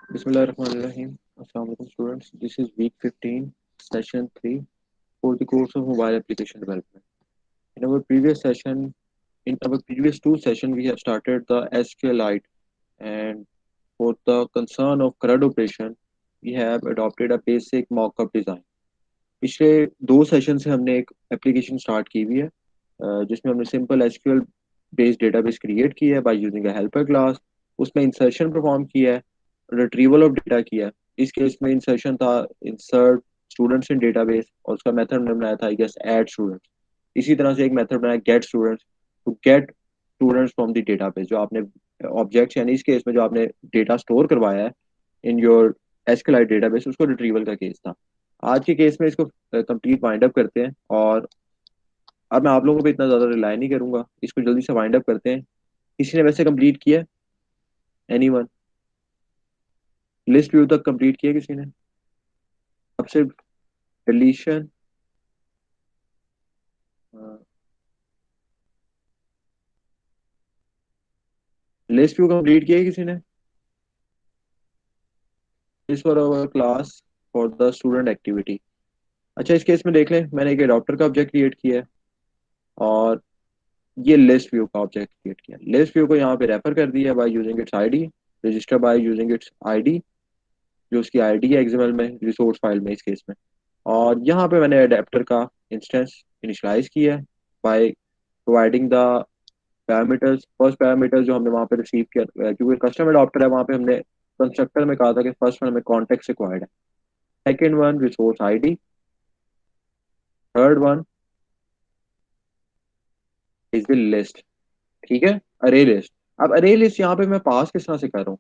Bismillahirrahmanirrahim. Assalamu alaikum students. This is week 15, session 3 for the course of mobile application development. In our previous session, in our previous two sessions, we have started the SQLite, and for the concern of CRUD operation, we have adopted a basic mock-up design. पिछले दो session से हमने एक application start की हुई है जिसमें हमने simple SQL based database create की है by using a helper class. उसमें इंसर्शन परफॉर्म किया है, रिट्रीवल ऑफ डेटा किया है। इस केस में इंसर्शन था इंसर्ट स्टूडेंट्स इन डेटाबेस, और उसका मेथड हमने बनाया था आई गेस ऐड स्टूडेंट्स। इसी तरह से एक मेथड बनाया get students to get students from the database, जो आपने ऑब्जेक्ट्स यानी इस केस में जो आपने डेटा स्टोर करवाया है इन योर एसक्यूएल डेटाबेस, उसको रिट्रीवल का केस था। आज के केस में इसको कंप्लीट वाइंड अप करते हैं, और अब मैं आप लोगों पे इतना ज़्यादा रिलाई नहीं करूंगा, इसको जल्दी से वाइंड अप करते हैं। किसी ने वैसे कंप्लीट किया? एनीवन? लिस्ट व्यू तक कंप्लीट किया किसी ने? अब सिर्फ डिलीशन। लिस्ट व्यू कंप्लीट किया किसी ने? इस for our class for the student activity. अच्छा, इस केस में देख लें, मैंने एक एडॉप्टर का ऑब्जेक्ट क्रिएट किया है, और ये लिस्ट व्यू का ऑब्जेक्ट क्रिएट किया। लिस्ट व्यू को यहाँ पे रेफर कर दिया by using its ID, register by using its ID, जो उसकी आईडी है एक्सएमएल में रिसोर्स फाइल में इस केस में। और यहाँ पे मैंने अडेप्टर का इंस्टेंस इनिशियलाइज किया है by providing the parameters. First parameter जो हमने वहाँ पे रिसीव किया, क्योंकि कस्टम अडॉप्टर है, वहाँ पे हमने कंस्ट्रक्टर में कहा था कि फर्स्ट वन हमें कॉन्टेक्स्ट रिक्वायर्ड है, second one resource ID, third one is the list. ठीक है, अरे लिस्ट। अब अरे लिस्ट यहाँ पे मैं पास किस तरह से कर रहा हूँ?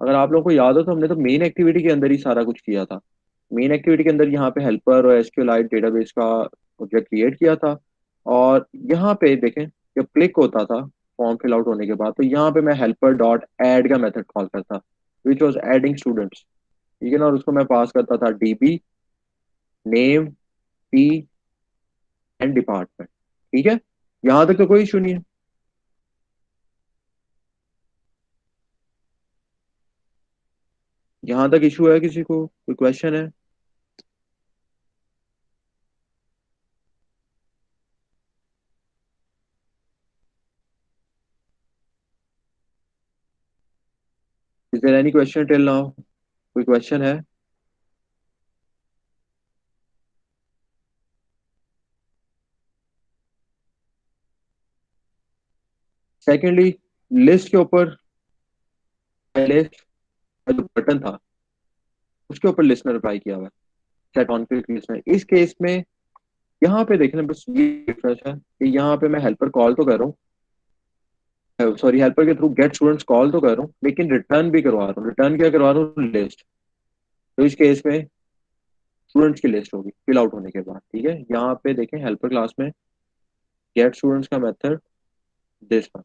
अगर आप लोगों को याद हो तो हमने तो मेन एक्टिविटी के अंदर ही सारा कुछ किया था। मेन एक्टिविटी के अंदर यहाँ पे हेल्पर और एसक्यूएलाइट डेटाबेस का ऑब्जेक्ट क्रिएट किया था। और यहाँ पे देखें, जब क्लिक होता था फॉर्म फिल आउट होने के बाद, तो यहाँ पे मैं हेल्पर डॉट एड का मेथड कॉल करता, विच वॉज एडिंग स्टूडेंट्स। ठीक है ना, और उसको मैं पास करता था dB name P and department. ठीक है, यहाँ तक तो कोई इशू नहीं है। यहाँ तक इशू है किसी को? कोई क्वेश्चन है? Is there any question till now? कोई क्वेश्चन है? सेकेंडली, लिस्ट के ऊपर पहले जो बटन था उसके ऊपर लिस्ट ने रिप्लाई किया हुआ है, सेट ऑन क्लिक लिस्ट। इस केस में यहाँ पे देखना बस ये डिफरेंस है कि यहाँ पे मैं हेल्पर कॉल तो कर रहा हूँ, सॉरी हेल्पर के थ्रू गेट स्टूडेंट्स कॉल तो कर रहा हूँ, लेकिन रिटर्न भी करवा रहा हूँ। रिटर्न क्या करवा रहा हूँ? लिस्ट। तो इस केस में स्टूडेंट्स की लिस्ट होगी फिल आउट होने के बाद। ठीक है, यहाँ पे देखें हेल्पर क्लास में गेट स्टूडेंट्स का मेथड दिस वन।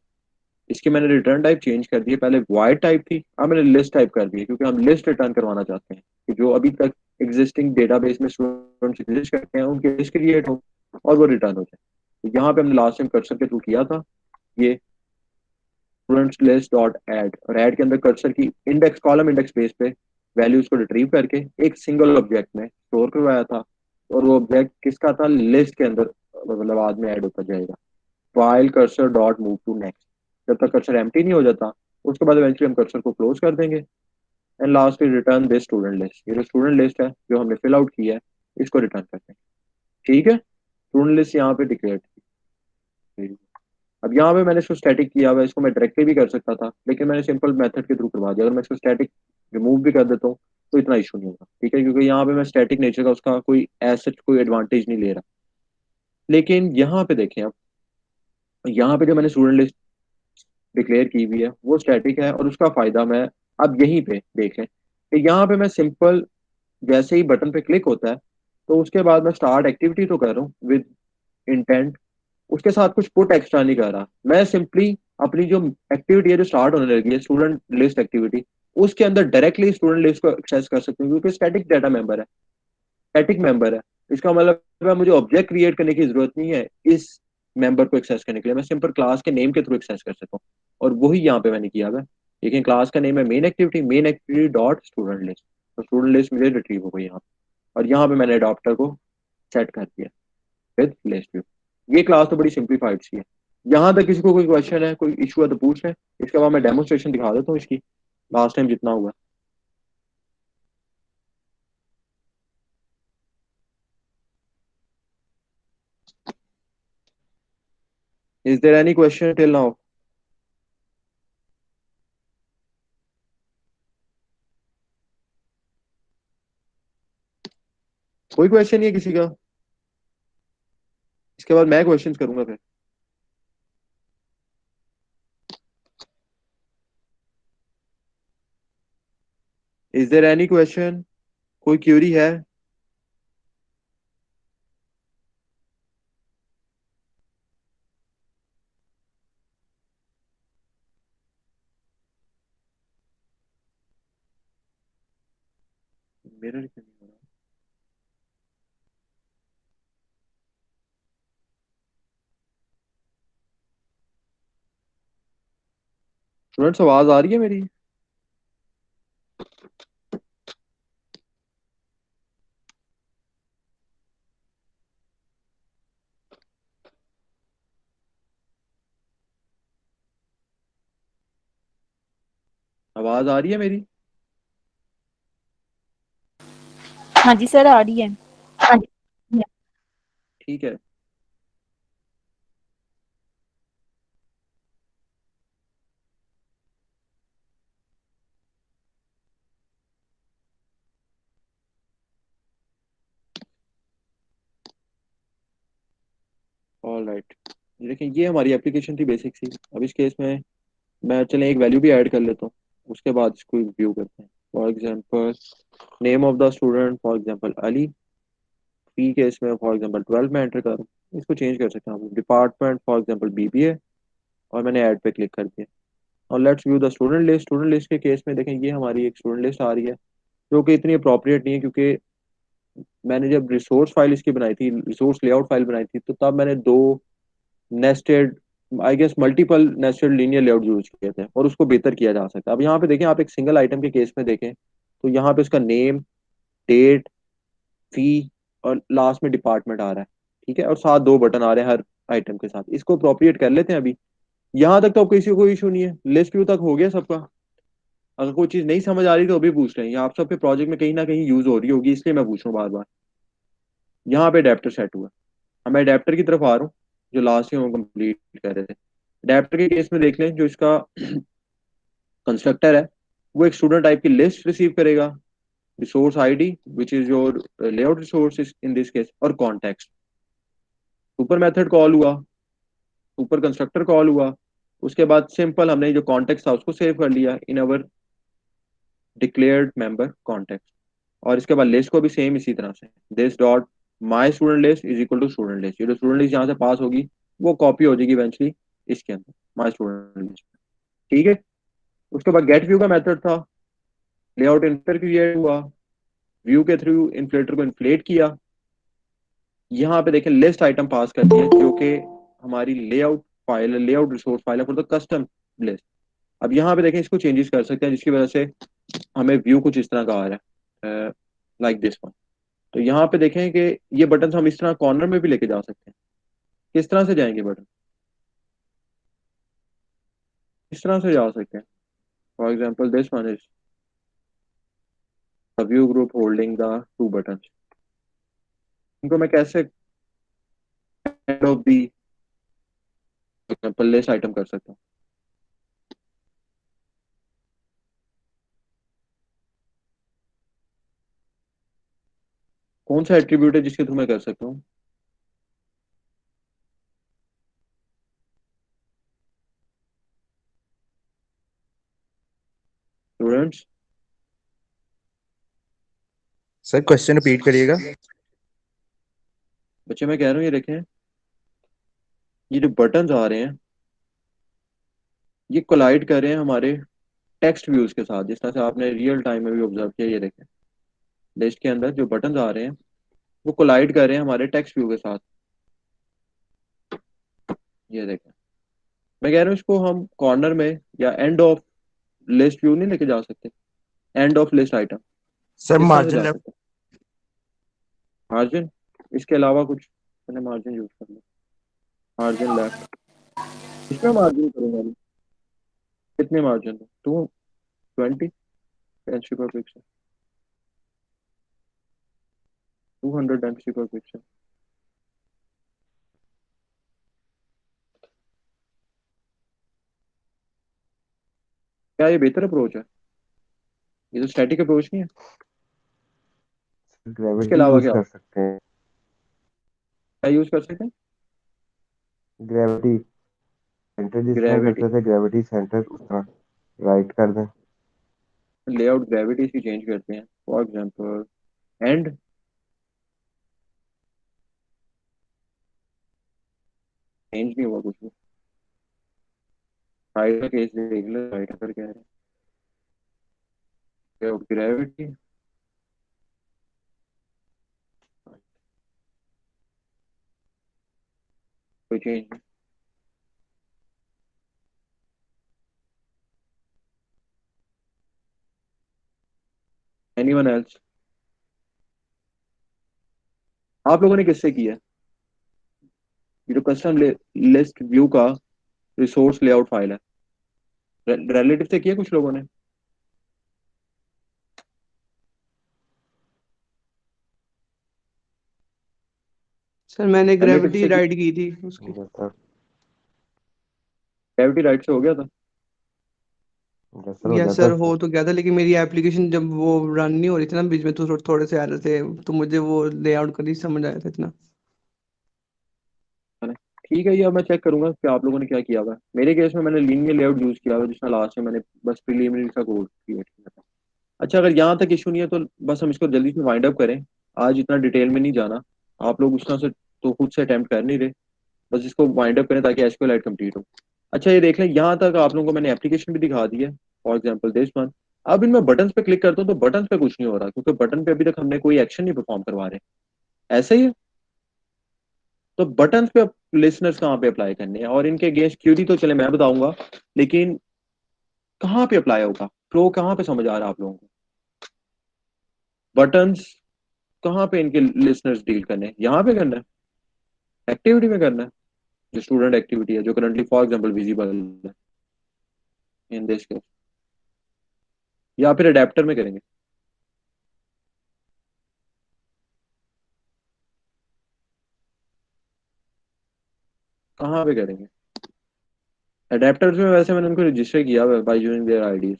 इसकी मैंने रिटर्न टाइप चेंज कर दी है, पहले वॉइड टाइप थी, अब मैंने लिस्ट टाइप कर दी है, क्योंकि हम लिस्ट रिटर्न करवाना चाहते हैं कि जो अभी तक एग्जिस्टिंग डेटाबेस में स्टूडेंट्स एग्जिस्ट करते हैं उनकी लिस्ट क्रिएट हो और वो रिटर्न हो जाए। तो यहाँ पे हमने लास्ट टाइम कर्सर के थ्रू किया था ये स्टूडेंट्स लिस्ट डॉट ऐड, और ऐड के अंदर कर्सर की इंडेक्स कॉलम इंडेक्स बेस पे वैल्यूज को रिट्रीव करके एक सिंगल ऑब्जेक्ट में स्टोर करवाया था। और वो ऑब्जेक्ट किसका था? लिस्ट के अंदर, मतलब बाद में ऐड होता जाएगा। File cursor dot move to next, जब तक कर्सर एम्प्टी नहीं हो जाता उसके बाद इवेंचुअली हम कर्सर को क्लोज कर देंगे। And lastly return this student list, ये जो स्टूडेंट लिस्ट है जो हमने फिल आउट किया है इसको रिटर्न कर देंगे। ठीक है, स्टूडेंट लिस्ट यहाँ पे डिक्लेयर थी। अब यहाँ पे मैंने इसको स्टैटिक किया हुआ है, इसको मैं डायरेक्टली भी कर सकता था, लेकिन मैंने सिंपल मेथड के थ्रू करवा दिया। अगर मैं इसको स्टैटिक रिमूव भी कर देता हूँ तो इतना इशू नहीं होगा। ठीक है, क्योंकि यहाँ पे मैं स्टैटिक नेचर का उसका कोई एसेट कोई एडवांटेज नहीं ले रहा। लेकिन यहाँ पे देखें, अब यहाँ पे जो मैंने स्टूडेंट लिस्ट डिक्लेयर की हुई है वो स्टैटिक है, और उसका फायदा मैं अब यहीं पे देख लें कि यहाँ पे मैं सिंपल जैसे ही बटन पे क्लिक होता है तो उसके बाद मैं स्टार्ट एक्टिविटी तो कर रहा हूँ विद इंटेंट, उसके साथ कुछ पुट एक्स्ट्रा नहीं कर रहा। मैं सिंपली अपनी जो एक्टिविटी है जो स्टार्ट होने लगी है स्टूडेंट लिस्ट एक्टिविटी, उसके अंदर डायरेक्टली स्टूडेंट लिस्ट को एक्सेस कर सकती हूँ, क्योंकि स्टैटिक डाटा मेंबर है, स्टैटिक मेंबर है। इसका मतलब है मुझे ऑब्जेक्ट क्रिएट करने की जरूरत नहीं है इस मेंबर को एक्सेस करने के लिए, मैं सिंपल क्लास के नेम के थ्रू एक्सेस कर सकता हूँ, और वही यहाँ पे मैंने किया है। लेकिन क्लास का नेम है main activity dot student list. तो स्टूडेंट लिस्ट मुझे रिट्रीव हो गई यहाँ पे। और यहाँ पे मैंने अडॉप्टर को सेट कर दिया विद लिस्ट व्यू। ये क्लास तो बड़ी सिंप्लीफाइड सी है। यहाँ तक किसी को कोई क्वेश्चन है, कोई इशू है तो पूछ लें। इसके बाद मैं डेमोस्ट्रेशन दिखा देता हूँ इसकी, लास्ट टाइम जितना हुआ। Is there any question till now? कोई क्वेश्चन नहीं है किसी का? इसके बाद मैं क्वेश्चंस करूंगा फिर। Is there any question? कोई क्यूरी है? मिरर क्यों नहीं हो रहा? स्टूडेंट्स आवाज आ रही है मेरी? आवाज आ रही है मेरी? हाँ जी सर, आ रही है। हाँ जी। ठीक है। All right. देखिए ये हमारी एप्लीकेशन थी बेसिक सी। अब इस केस में मैं चलें एक वैल्यू भी ऐड कर लेता हूँ, उसके बाद इसको व्यू करते हैं। For example name of the student, for example Ali. Fee के इसमें फॉर एग्जांपल 12 में एंटर करूँ। इसको चेंज कर सकते हैं हम। डिपार्टमेंट फॉर एग्जांपल बीबीए, और मैंने ऐड पे क्लिक कर दिया। और let's view the student list. Student list के केस में देखें, ये हमारी एक स्टूडेंट लिस्ट आ रही है, जो कि इतनी अप्रोप्रिएट नहीं है, क्योंकि मैंने जब रिसोर्स फाइल इसकी बनाई थी, रिसोर्स लेआउट फाइल बनाई थी, तो तब मैंने दो nested, I guess multiple nested linear layout use किए थे, और उसको बेहतर किया जा सकता है। अब यहाँ पे देखें, आप एक सिंगल आइटम के केस में देखें, तो यहाँ पे उसका नेम, डेट, फी, और लास्ट में डिपार्टमेंट आ रहा है। ठीक है, और साथ दो बटन आ रहे हैं हर आइटम के साथ। इसको अप्रोप्रिएट कर लेते हैं अभी। यहाँ तक तो किसी को कोई इशू नहीं है, लिस्ट व्यू तक हो गया सबका। अगर कोई चीज नहीं समझ आ रही तो अभी पूछ रहे हैं, या आप सबके प्रोजेक्ट में कहीं ना कहीं यूज हो रही होगी, इसलिए मैं पूछ रहा हूँ बार बार। यहाँ पे अडेप्टर सेट हुआ। अब मैं अडेप्टर की तरफ आ रहा हूँ, जो लास्ट में हम कंप्लीट कर रहे थे। अडेप्टर के केस में देख लें, जो इसका कंस्ट्रक्टर है, वो एक स्टूडेंट टाइप की लिस्ट रिसीव करेगा, resource ID which is your layout resource in this case, और कॉन्टेक्स्ट। सुपर मेथड कॉल हुआ, सुपर कंस्ट्रक्टर कॉल हुआ। उसके बाद सिंपल हमने जो कॉन्टेक्स्ट था उसको सेव कर लिया इन अवर डिक्लेयर्ड मेंबर कॉन्टेक्स्ट। और इसके बाद लिस्ट को भी सेम इसी तरह से, this dot my student list is equal to student list. ये जो स्टूडेंट लिस्ट यहाँ से पास होगी, वो कॉपी हो जाएगी इवेंचुअली इसके अंदर, माई स्टूडेंट लिस्ट। ठीक है। उसके बाद गेट व्यू का मेथड था, लेआउट इन्फ्लेटर क्रिएट हुआ, व्यू के थ्रू इन्फ्लेटर को इन्फ्लेट किया। यहाँ पे देखें लिस्ट आइटम पास कर दिया, जो कि हमारी लेआउट फाइल है, लेआउट रिसोर्स फाइल है फॉर द कस्टम लिस्ट। अब यहाँ पे देखें, इसको चेंजेस कर सकते हैं, जिसकी वजह से हमें व्यू कुछ इस तरह का आ रहा है, लाइक दिस वन। तो यहाँ पे देखें कि ये बटन हम इस तरह कॉर्नर में भी लेके जा सकते हैं। किस तरह से जाएंगे बटन? इस तरह से जा सकते हैं। For example this one is view group holding the two button. इनको मैं कैसे end of the example list item कर सकता हूँ? कौन सा एट्रीब्यूट है जिसके थ्रू मैं कर सकता हूँ? स्टूडेंट्स, सर क्वेश्चन रिपीट करिएगा। बच्चे मैं कह रहा हूँ, ये देखें, ये जो बटन आ रहे हैं, ये कोलाइड कर रहे हैं हमारे टेक्स्ट व्यूज के साथ, जिस तरह से आपने रियल टाइम में भी ऑब्जर्व किया। ये देखें, लिस्ट के अंदर जो बटन आ रहे हैं, वो कोलाइड कर रहे हैं हमारे टेक्स्ट व्यू के साथ। ये देखें, मैं कह रहा हूँ इसको हम कॉर्नर में या एंड ऑफ लिस्ट व्यू नहीं लेके जा सकते, end of list item sir इस तरह से मार्जिन जा लेफ्ट। सकते हैं। मार्जिन, इसके अलावा कुछ, मैंने मार्जिन यूज कर लिया, मार्जिन लेफ्ट, इसमें मार्जिन करूंगा अभी। कितने मार्जिन, 220 एमसी पर पिक्सल, 200 एमसी पर पिक्सल। क्या ये बेहतर अप्रोच है? ये तो स्टैटिक अप्रोच नहीं है। इसके ग्रेविटी अलावा यूज क्या कर सकते हैं। क्या यूज कर सकते हैं? ग्रेविटी सेंटर जिस तरह ग्रेविटी, करते थे, ग्रेविटी सेंटर उस तरह राइट कर दें। लेआउट ग्रेविटी से चेंज करते हैं, फॉर एग्जांपल एंड, चेंज नहीं हुआ कुछ भी। राइट का केस देख लो, राइट अगर कह रहे हैं लेआउट ग्रेविटी, कोई चेंज नहीं। Anyone else? आप लोगों ने किससे किया? ये जो कस्टम लिस्ट व्यू का रिसोर्स लेआउट फाइल है, रिलेटिव से किया कुछ लोगों ने? सर मैंने रिलेटिव ग्रेविटी से राइड की थी उसकी। जैसा ग्रेविटी राइट से हो गया था? जैसा हो यस जाता सर, है हो सर। तो गया था, लेकिन मेरी एप्लीकेशन जब वो रन नहीं हो रही थी ना बीच में, तो थोड़े से एरर थे, तो मुझे वो लेआउट का नहीं समझ आया था इतना। है ना? ठीक है, ये अब मैं चेक करूंगा कि आप लोगों ने क्या किया हुआ है। मेरे केस में मैंने लीनियर लेआउट यूज किया हुआ है, जिसमें लास्ट में मैंने बस प्रीलिमिनरी सा कोड क्रिएट किया था। अच्छा, अगर यहाँ तक इशू नहीं है तो बस हम इसको जल्दी से वाइंड अप करें। आज इतना डिटेल में नहीं जाना, आप लोग उस तरह से तो खुद से अटेम्प्ट कर नहीं रहे। बस इसको वाइंड अप करें ताकि एसक्यूएल कंप्लीट हो। अच्छा, ये देख लें, यहाँ तक आप लोगों को मैंने एप्लीकेशन भी दिखा दी है, फॉर एग्जाम्पल दिस वन। अब इनमें बटन्स पे क्लिक करता हूँ तो बटन्स पे कुछ नहीं हो रहा, क्योंकि बटन पे अभी तक हमने कोई एक्शन नहीं परफॉर्म करवा रहे। ऐसे ही है। तो बटन्स पे लिसनर्स कहाँ पे अप्लाई करने हैं, और इनके अगेंस्ट क्यूरी तो चले मैं बताऊंगा, लेकिन कहाँ पे अप्लाई होगा, फ्लो कहाँ पे समझ आ रहा है आप लोगों को? बटन्स कहाँ पे इनके लिसनर्स डील करने हैं? यहाँ पे करना है, एक्टिविटी में करना है, जो स्टूडेंट एक्टिविटी है, जो करंटली फॉर एग्जांपल विजिबल है इन दिस केस, या फिर अडेप्टर में करेंगे? कहाँ पे करेंगे? अडेप्टर्स में वैसे मैंने उनको रजिस्टर किया हुआ है by using their IDs,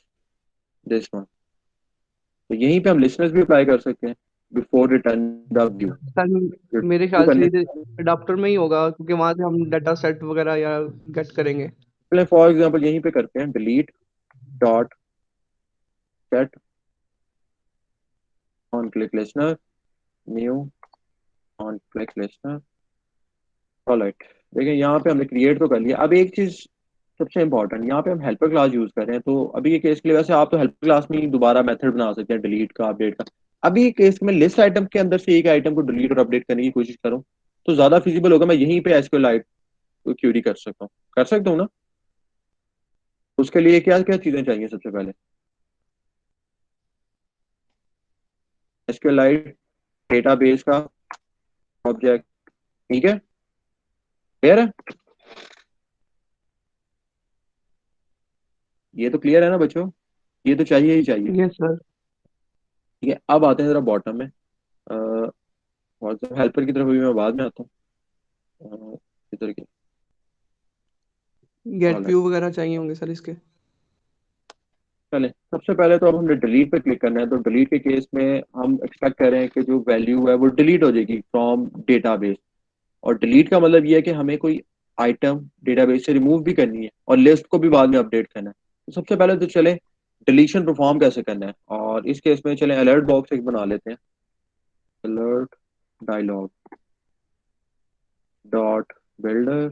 this one. तो यहीं पे हम लिसनर्स भी अप्लाई कर सकते हैं before return the view. Sir मेरे जो ख्याल करने से अडाप्टर में ही होगा, क्योंकि वहां से हम डाटा सेट वगैरह या गेट करेंगे। पहले फॉर एग्जांपल यहीं पे करते हैं, delete dot set on click listener, new on click listener. Alright, देखिए यहाँ पे हमने क्रिएट तो कर लिया। अब एक चीज सबसे इंपॉर्टेंट, यहाँ पे हम हेल्पर क्लास यूज कर रहे हैं, तो अभी ये केस के लिए वैसे आप तो हेल्पर क्लास में ही दोबारा मेथड बना सकते हैं डिलीट का, अपडेट का। अभी ये केस में लिस्ट आइटम के अंदर से एक आइटम को डिलीट और अपडेट करने की कोशिश करूँ तो ज्यादा फिजिबल होगा। मैं यहीं पे एसक्यूएल को क्यूरी कर सकता हूँ, कर सकता हूँ ना? उसके लिए क्या क्या चीजें चाहिए? सबसे पहले एसक्यूएल डेटाबेस का ऑब्जेक्ट, ठीक है, क्लियर है? ये तो क्लियर है ना बच्चों? ये तो चाहिए ही चाहिए। Yes sir. ठीक है, अब आते हैं जरा बॉटम में। हेल्पर की तरफ अभी मैं बाद में आता हूँ। इधर के, गेट ऑलराइट, व्यू वगैरह चाहिए होंगे सर इसके। चलें। सबसे पहले तो अब हमने डिलीट पे क्लिक करना है, तो डिलीट के केस में हम एक्सपेक्ट कर रहे हैं कि जो वैल्यू है वो डिलीट हो जाएगी फ्रॉम डेटाबेस। और डिलीट का मतलब ये है कि हमें कोई आइटम डेटाबेस से रिमूव भी करनी है और लिस्ट को भी बाद में अपडेट करना है। तो सबसे पहले तो चले डिलीशन परफॉर्म कैसे करना है, और इस केस में चले अलर्ट बॉक्स एक बना लेते हैं। Alert dialog dot builder,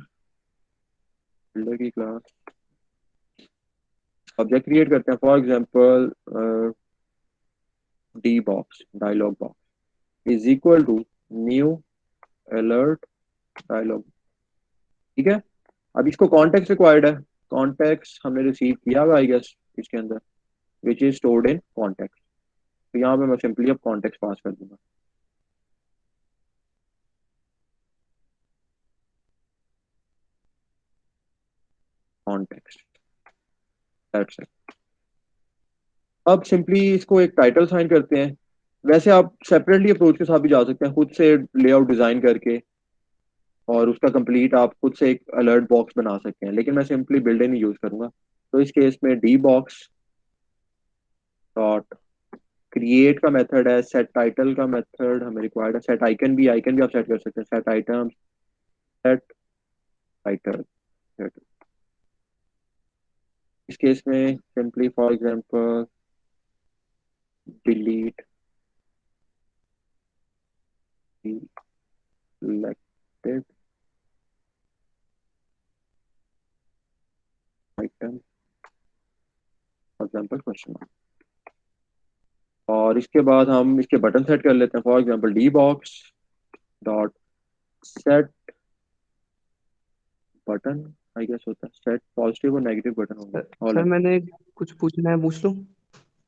builder की क्लास ऑब्जेक्ट क्रिएट करते हैं, for example D box, dialog box is equal to new alert dialog. ठीक है, अब इसको कॉन्टेक्स्ट रिक्वायर्ड है। कॉन्टेक्स्ट हमने रिसीव किया हुआ आई गेस, इसके अंदर which is stored in context. तो यहाँ पे मैं सिंपली अब कॉन्टेक्स्ट पास कर दूंगा। Context, that's it. अब सिंपली इसको एक टाइटल साइन करते हैं। वैसे आप सेपरेटली अप्रोच के साथ भी जा सकते हैं, खुद से लेआउट डिजाइन करके और उसका कंप्लीट आप खुद से एक अलर्ट बॉक्स बना सकते हैं, लेकिन मैं सिंपली बिल्ड इन यूज करूंगा। तो इस केस में डी बॉक्स डॉट क्रिएट का मेथड है, सेट टाइटल का मेथड हमें रिक्वायर्ड है, सेट आइकन भी आप सेट कर सकते हैं, सेट आइटम, सेट टाइटल। इस केस में simply for example delete selected item for example question mark. और इसके बाद हम इसके बटन सेट कर लेते हैं, for example D box dot set button, I guess होता है सेट पॉजिटिव और नेगेटिव बटन होंगे। सर मैंने कुछ पूछना है, पूछ लूं?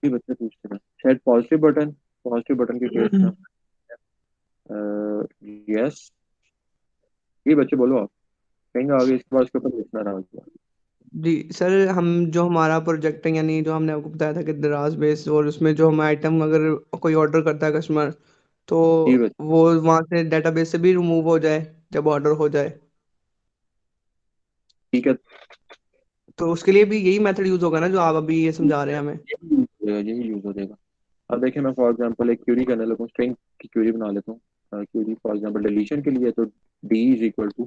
भी बच्चे पूछते हैं सेट पॉजिटिव बटन के केस में यस, ये बच्चे बोलो आप कहेंगे आगे, इसके बाद इसके ऊपर लिखना रहा होगा। जी सर, हम जो हमारा प्रोजेक्ट है, यानी जो हमने आपको बताया था कि दराज बेस, और उसमें जो हम आइटम अगर कोई ऑर्डर करता है कस्टमर, तो जी बच्चे, वो वहां से डेटाबेस से भी रिमूव हो जाए जब ऑर्डर हो जाए, ठीक है, तो उसके लिए भी यही मेथड यूज होगा ना जो आप अभी ये समझा रहे हैं हमें? यही यूज हो जाएगा। अब देखिए मैं फॉर एग्जांपल एक क्यूरी करने लगूँ, स्ट्रिंग की क्यूरी बना लेता हूँ। क्यूरी फॉर एग्जांपल डिलीशन के लिए, तो D is equal to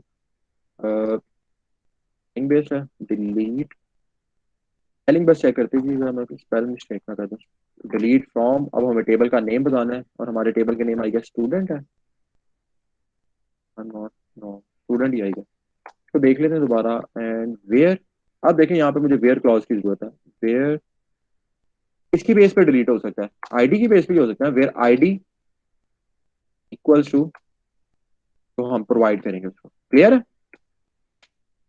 string based है, डिलीट स्पेलिंग बस चेक करते जी, मैं स्पेलिंग मिस्टेक ना कर दूँ। डिलीट फ्रॉम, अब हमें टेबल का नेम बताना है और हमारे टेबल का नेम आएगा स्टूडेंट है, नॉट, नो स्टूडेंट ही आएगा। तो देख लेते हैं दोबारा, एंड वेयर। अब देखें यहाँ पे मुझे वेयर क्लॉज की जरूरत है। वेयर इसकी बेस पे डिलीट हो सकता है, आईडी की बेस पे भी हो सकता है। वेयर आईडी इक्वल्स टू, तो हम प्रोवाइड करेंगे उसको। क्लियर है?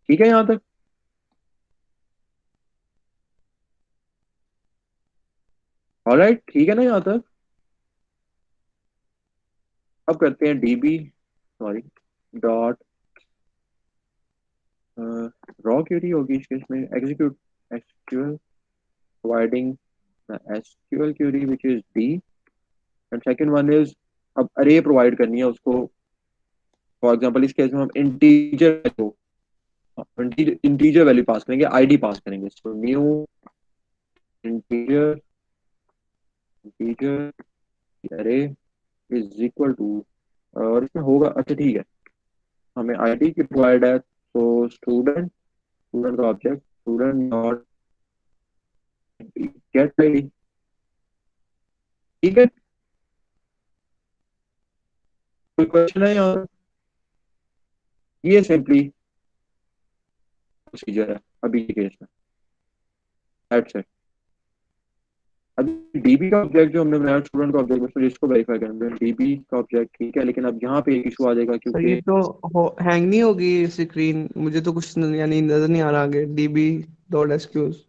ठीक है यहाँ तक? ऑलराइट, ठीक है ना यहाँ तक? अब करते हैं dB, sorry dot raw query होगी इस केस में, execute SQL providing SQL query which is D, and second one is अब अरे प्रोवाइड करनी है उसको। फॉर एग्जांपल इस केस में हम इंटीजर वैल्यू पास करेंगे, आईडी पास करेंगे। सो न्यू इंटीजर इंटीजर अरे इज इक्वल टू, और इसमें होगा, अच्छा ठीक है, हमें आईडी की प्रोवाइड है, तो स्टूडेंट का object student not gate ID. ठीक है, कोई क्वेश्चन है यहाँ? ये सिंपली प्रोसीजर है अभी के केस में, दैट्स इट। अभी डीबी का ऑब्जेक्ट जो हमने बनाया स्टूडेंट का ऑब्जेक्ट, उसमें इसको वेरीफाई करेंगे डीबी का ऑब्जेक्ट, ठीक है, लेकिन अब यहाँ पे एक इशू आ जाएगा सर ये क्योंकि तो हैंग नहीं होगी स्क्रीन? मुझे तो कुछ यानी नजर नहीं आ रहा आगे, डीबी डॉट एसक्यूज।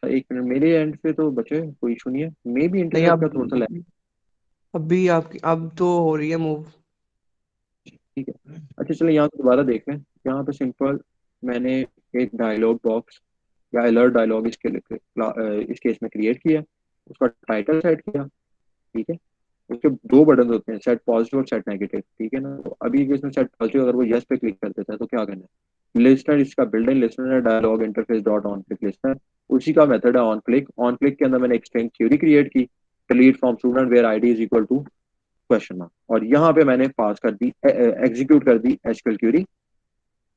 एक मिनट, मेरे एंड से तो बचे कोई इशू नहीं है, मे भी नहीं, इंटरनेट अब का थोड़ा सा lag। अभी आपकी अब तो हो रही है मूव। ठीक है, अच्छा चलो यहाँ से दोबारा देख लें। यहाँ पे सिंपल मैंने एक डायलॉग बॉक्स या अलर्ट डायलॉग इस केस में क्रिएट किया, उसका टाइटल सेट किया, ठीक है। उसके दो बटन होते हैं, सेट पॉजिटिव और सेट नेगेटिव, ठीक है ना। तो अभी इसमें सेट पॉजिटिव अगर वो यस पे क्लिक कर देता है तो क्या करना है, लिस्टनर, इसका बिल्ड इन लिस्टनर है, dialog interface dot on click listener, उसी का मेथड है ऑन क्लिक। ऑन क्लिक के अंदर मैंने एक स्ट्रिंग क्यूरी क्रिएट की, delete from student where ID is equal to question mark, और यहाँ पे मैंने पास कर दी, एग्जीक्यूट कर दी एसक्यूएल क्यूरी।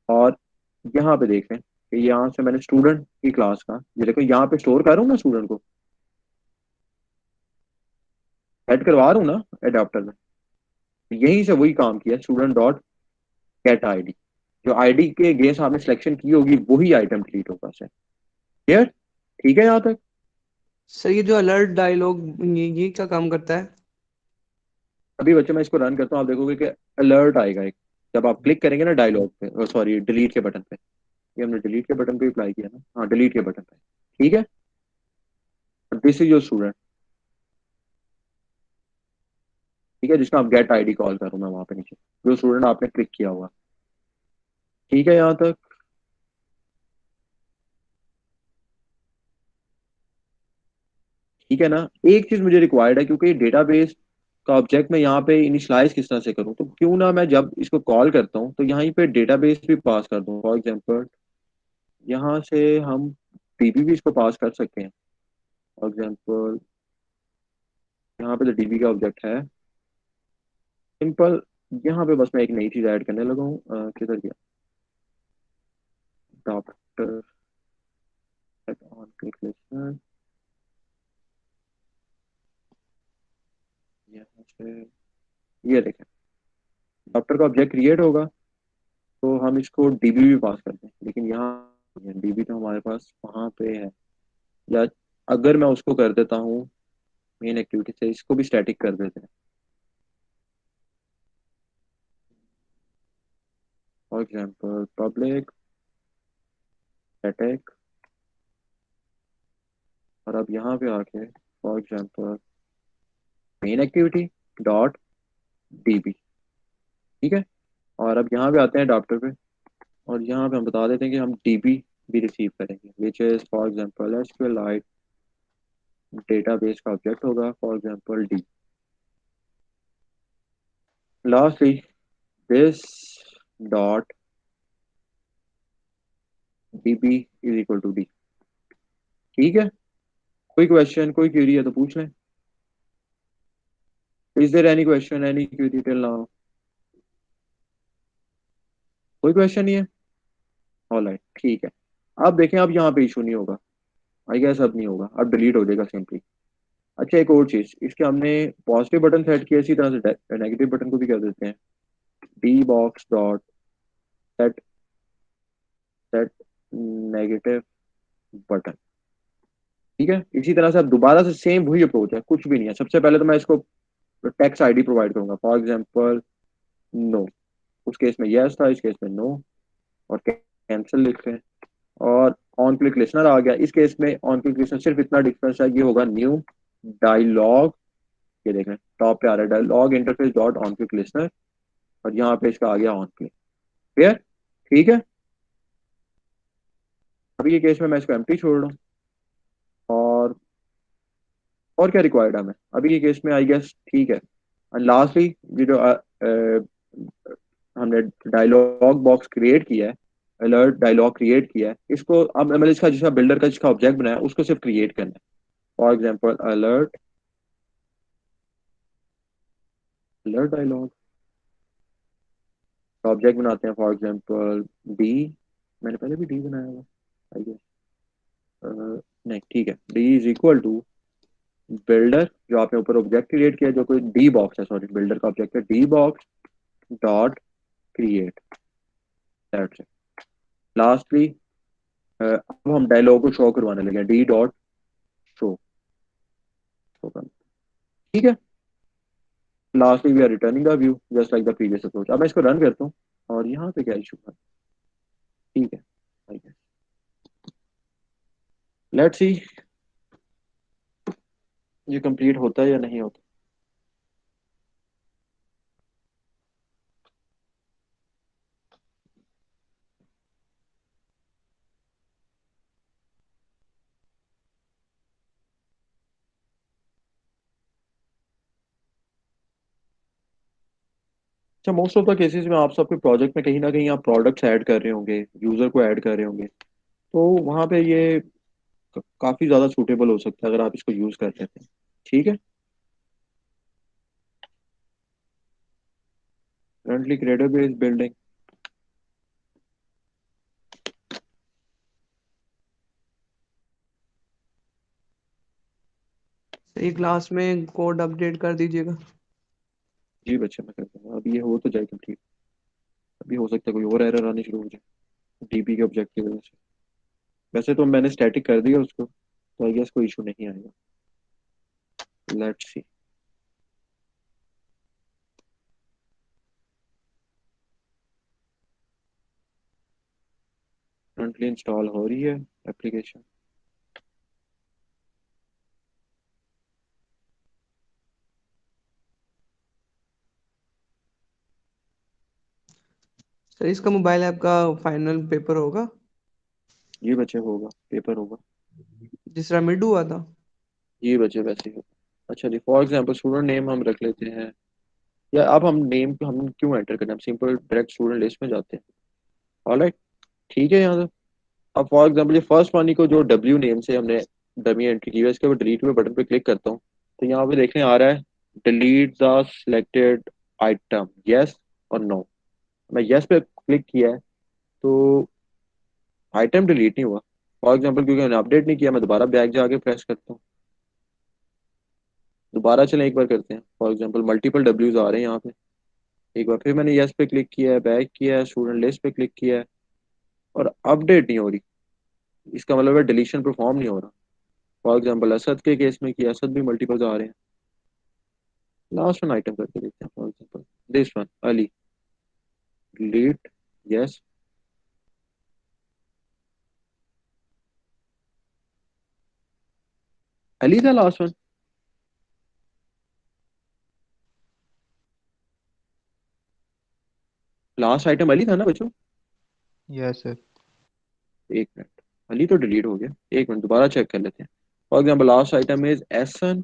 और यहाँ पे देखें कि यहाँ से मैंने स्टूडेंट की क्लास का, ये देखो यहाँ पे स्टोर कर रहा हूँ ना, स्टूडेंट को ऐड करवा रहा हूँ ना एडाप्टर में, यहीं से वही काम किया, स्टूडेंट डॉट गेट आईडी, जो आईडी के अगेंस्ट आपने सिलेक्शन की होगी वही आइटम डिलीट होगा सर। क्लियर? ठीक है यहाँ तक? सर ये जो अलर्ट डायलॉग, ये क्या काम करता है? अभी बच्चे मैं इसको रन करता हूँ, आप देखोगे कि अलर्ट आएगा एक, जब आप क्लिक करेंगे ना डायलॉग पे, सॉरी डिलीट के बटन पे, ये हमने डिलीट के बटन पे अप्लाई किया ना, हाँ डिलीट के बटन पे, ठीक है। दिस इज योर स्टूडेंट, ठीक है, जिसका आप गेट आईडी कॉल कर रहा हूँ मैं वहां पे नीचे, जो स्टूडेंट आपने क्लिक किया हुआ, ठीक है यहाँ तक। ठीक है ना, एक चीज मुझे रिक्वायर्ड है, क्योंकि डेटाबेस का ऑब्जेक्ट मैं यहाँ पे इनिशियलाइज किस तरह से करूँ, तो क्यों ना मैं जब इसको कॉल करता हूँ तो यहाँ पे डेटाबेस भी पास कर दूँ। फॉर एग्जांपल यहाँ से हम डीबी भी इसको पास कर सकते हैं। फॉर एग्जांपल यहाँ पे तो डीबी का ऑब्जेक्ट है सिंपल, यहाँ पे बस मैं एक नई चीज ऐड करने लगा हूँ, किधर गया, डॉक्टर ऑन क्लिक लिस्टनर, यहाँ से ये देखें डॉक्टर का ऑब्जेक्ट क्रिएट होगा, तो हम इसको डीबी भी पास करते हैं, लेकिन यहाँ डीबी तो हमारे पास वहाँ पे है। या अगर मैं उसको कर देता हूँ मेन एक्टिविटी से, इसको भी स्टैटिक कर देते हैं। फॉर एग्जांपल पब्लिक स्टैटिक, और अब यहाँ पे आके for example main activity dot dB, ठीक है। और अब यहाँ पे आते हैं डॉक्टर पे, और यहाँ पे हम बता देते हैं कि हम डीबी भी रिसीव करेंगे, which is for example SQLite database का ऑब्जेक्ट होगा for example D. Lastly this dot DB is equal to D, ठीक है। कोई क्वेश्चन कोई क्वेरी है तो पूछ लें। Is there any question any query till now? कोई क्वेश्चन नहीं है, ऑलराइट ठीक है। अब देखें अब यहाँ पे इशू नहीं होगा, आई गेस अब नहीं होगा, अब डिलीट हो जाएगा सिंपली। अच्छा एक और चीज, इसके हमने पॉजिटिव बटन सेट किया, इसी तरह से नेगेटिव बटन को भी कर देते हैं, D box dot set set negative button, ठीक है। इसी तरह से अब दोबारा से सेम वही अप्रोच है, कुछ भी नहीं है। सबसे पहले तो मैं इसको टेक्स्ट आईडी प्रोवाइड करूंगा, फॉर एग्जांपल नो, उस केस में यस था, इस केस में नो, और कैंसिल लिखते हैं। और ऑन क्लिक लिसनर आ गया, इस केस में ऑन क्लिक लिसनर सिर्फ इतना डिफरेंस है, ये होगा न्यू डायलॉग, ये देखें टॉप पे आ रहा है dialog interface dot on click listener, और यहाँ पे इसका आ गया ऑन क्लिक, क्लियर, ठीक है। अभी के केस में मैं इसको एम्प्टी छोड़ रहा हूँ, और क्या रिक्वायर्ड है हमें अभी के केस में, आई गेस ठीक है। एंड लास्टली ये जो हमने डायलॉग बॉक्स क्रिएट किया है, अलर्ट डायलॉग क्रिएट किया है, इसको अब मतलब इसका जिसका बिल्डर का जिसका ऑब्जेक्ट बनाया उसको सिर्फ क्रिएट करना है। For example alert alert dialog का ऑब्जेक्ट बनाते हैं, फॉर एग्जांपल डी, मैंने पहले भी डी बनाया हुआ आई गेस, नहीं ठीक है, D is equal to builder, जो आपने ऊपर ऑब्जेक्ट क्रिएट किया जो कोई डी बॉक्स है, सॉरी बिल्डर का ऑब्जेक्ट है, D box dot create, that's it. Lastly अब हम डायलॉग को शो करवाने लगे, डी डॉट शो, ठीक है। Lastly we are returning the view just like the previous approach. अब मैं इसको रन करता हूँ, और यहाँ पे क्या इशू है, ठीक है, लेट्स सी ये कंप्लीट होता है या नहीं होता। अच्छा मोस्ट ऑफ द केसेस में आप सबके प्रोजेक्ट में कहीं ना कहीं आप प्रोडक्ट्स ऐड कर रहे होंगे, यूजर को ऐड कर रहे होंगे, तो वहां पे ये काफी ज्यादा सूटेबल हो सकता है अगर आप इसको यूज कर लेते हैं, ठीक है। करंटली क्रिएटर बेस्ड बिल्डिंग, सही, क्लास में कोड अपडेट कर दीजिएगा। जी बच्चे मैं करता हूँ, अब ये हो तो जाए कंप्लीट। अभी हो सकता है कोई और एरर आनी शुरू हो जाए डीबी के ऑब्जेक्ट की वजह से। वैसे तो मैंने स्टैटिक कर दिया उसको, तो आई गेस कोई इशू नहीं आएगा। लेट्स सी, करंटली इंस्टॉल हो रही है एप्लीकेशन। सर इसका मोबाइल ऐप का फाइनल पेपर होगा ये बच्चे होगा, पेपर होगा। जिस तरह मिड हुआ था। ये बच्चे वैसे ही होगा। अच्छा जी, फॉर एग्जांपल स्टूडेंट नेम हम रख लेते हैं, या अब हम नेम हम क्यों एंटर करें, हम सिंपल डायरेक्ट स्टूडेंट लिस्ट में जाते हैं। ऑलराइट, ठीक है। यहाँ से अब फॉर एग्जांपल ये फर्स्ट वाली को जो डब्ल्यू नेम से हमने डमी एंट्री की है, इसके ऊपर डिलीट में बटन पे क्लिक करता हूँ, तो यहाँ पे देखने आ रहा है delete the selected item, yes और नो। मैं यस पे क्लिक किया है तो आइटम डिलीट नहीं हुआ। फॉर एग्जांपल क्योंकि मैंने अपडेट नहीं किया, मैं दोबारा बैक जाके प्रेस करता हूँ। दोबारा चलें एक बार करते हैं। फॉर एग्जांपल मल्टीपल डब्ल्यूज आ रहे हैं यहाँ पे। एक बार फिर मैंने यस पे क्लिक किया है, बैक किया है, स्टूडेंट लिस्ट पे क्लिक किया है, और अपडेट नहीं हो रही। इसका मतलब है डिलीशन परफॉर्म नहीं हो रहा। फॉर एग्जांपल असद के केस में कि असद भी मल्टीपल्स आ रहे हैं। लास्ट वन आइटम करके देखते हैं। For example this one Ali, delete, yes, Ali था last one. Last item Ali था ना बच्चों। Yes sir. एक मिनट, अली तो डिलीट हो गया। एक मिनट दोबारा चेक कर लेते हैं। For example last item is essence,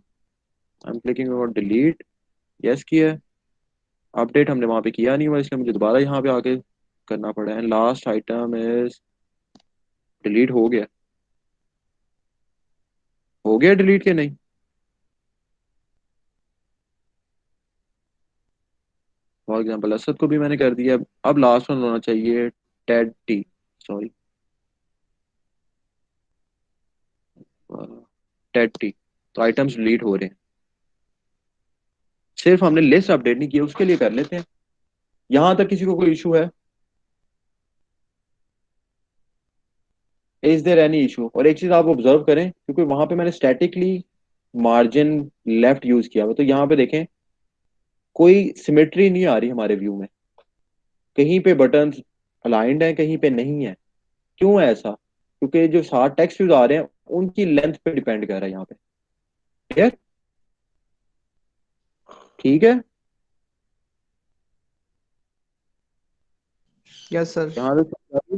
I am clicking on delete, yes किया है। अपडेट हमने वहां पे किया नहीं हुआ, इसलिए मुझे दोबारा यहाँ पे आके करना पड़ा है। लास्ट आइटम इज डिलीट हो गया डिलीट के नहीं। फॉर एग्जांपल असद को भी मैंने कर दिया। अब लास्ट वन होना चाहिए Ted T, sorry Ted T. तो आइटम्स डिलीट हो रहे हैं, सिर्फ हमने लिस्ट अपडेट नहीं की, उसके लिए कर लेते हैं। यहां तक किसी को कोई इशू है? Is there any issue? और एक चीज आप ऑब्जर्व करें, क्योंकि वहां पे मैंने स्टैटिकली मार्जिन लेफ्ट यूज किया हुआ, तो यहाँ पे देखें कोई सिमेट्री नहीं आ रही हमारे व्यू में। कहीं पे बटन अलाइंड है, कहीं पे नहीं है। क्यों है ऐसा? क्योंकि जो सारे टेक्स्ट यूज आ रहे हैं उनकी लेंथ पे डिपेंड कर रहा है यहाँ पे। क्लियर? ठीक है। Yes sir. यहाँ पे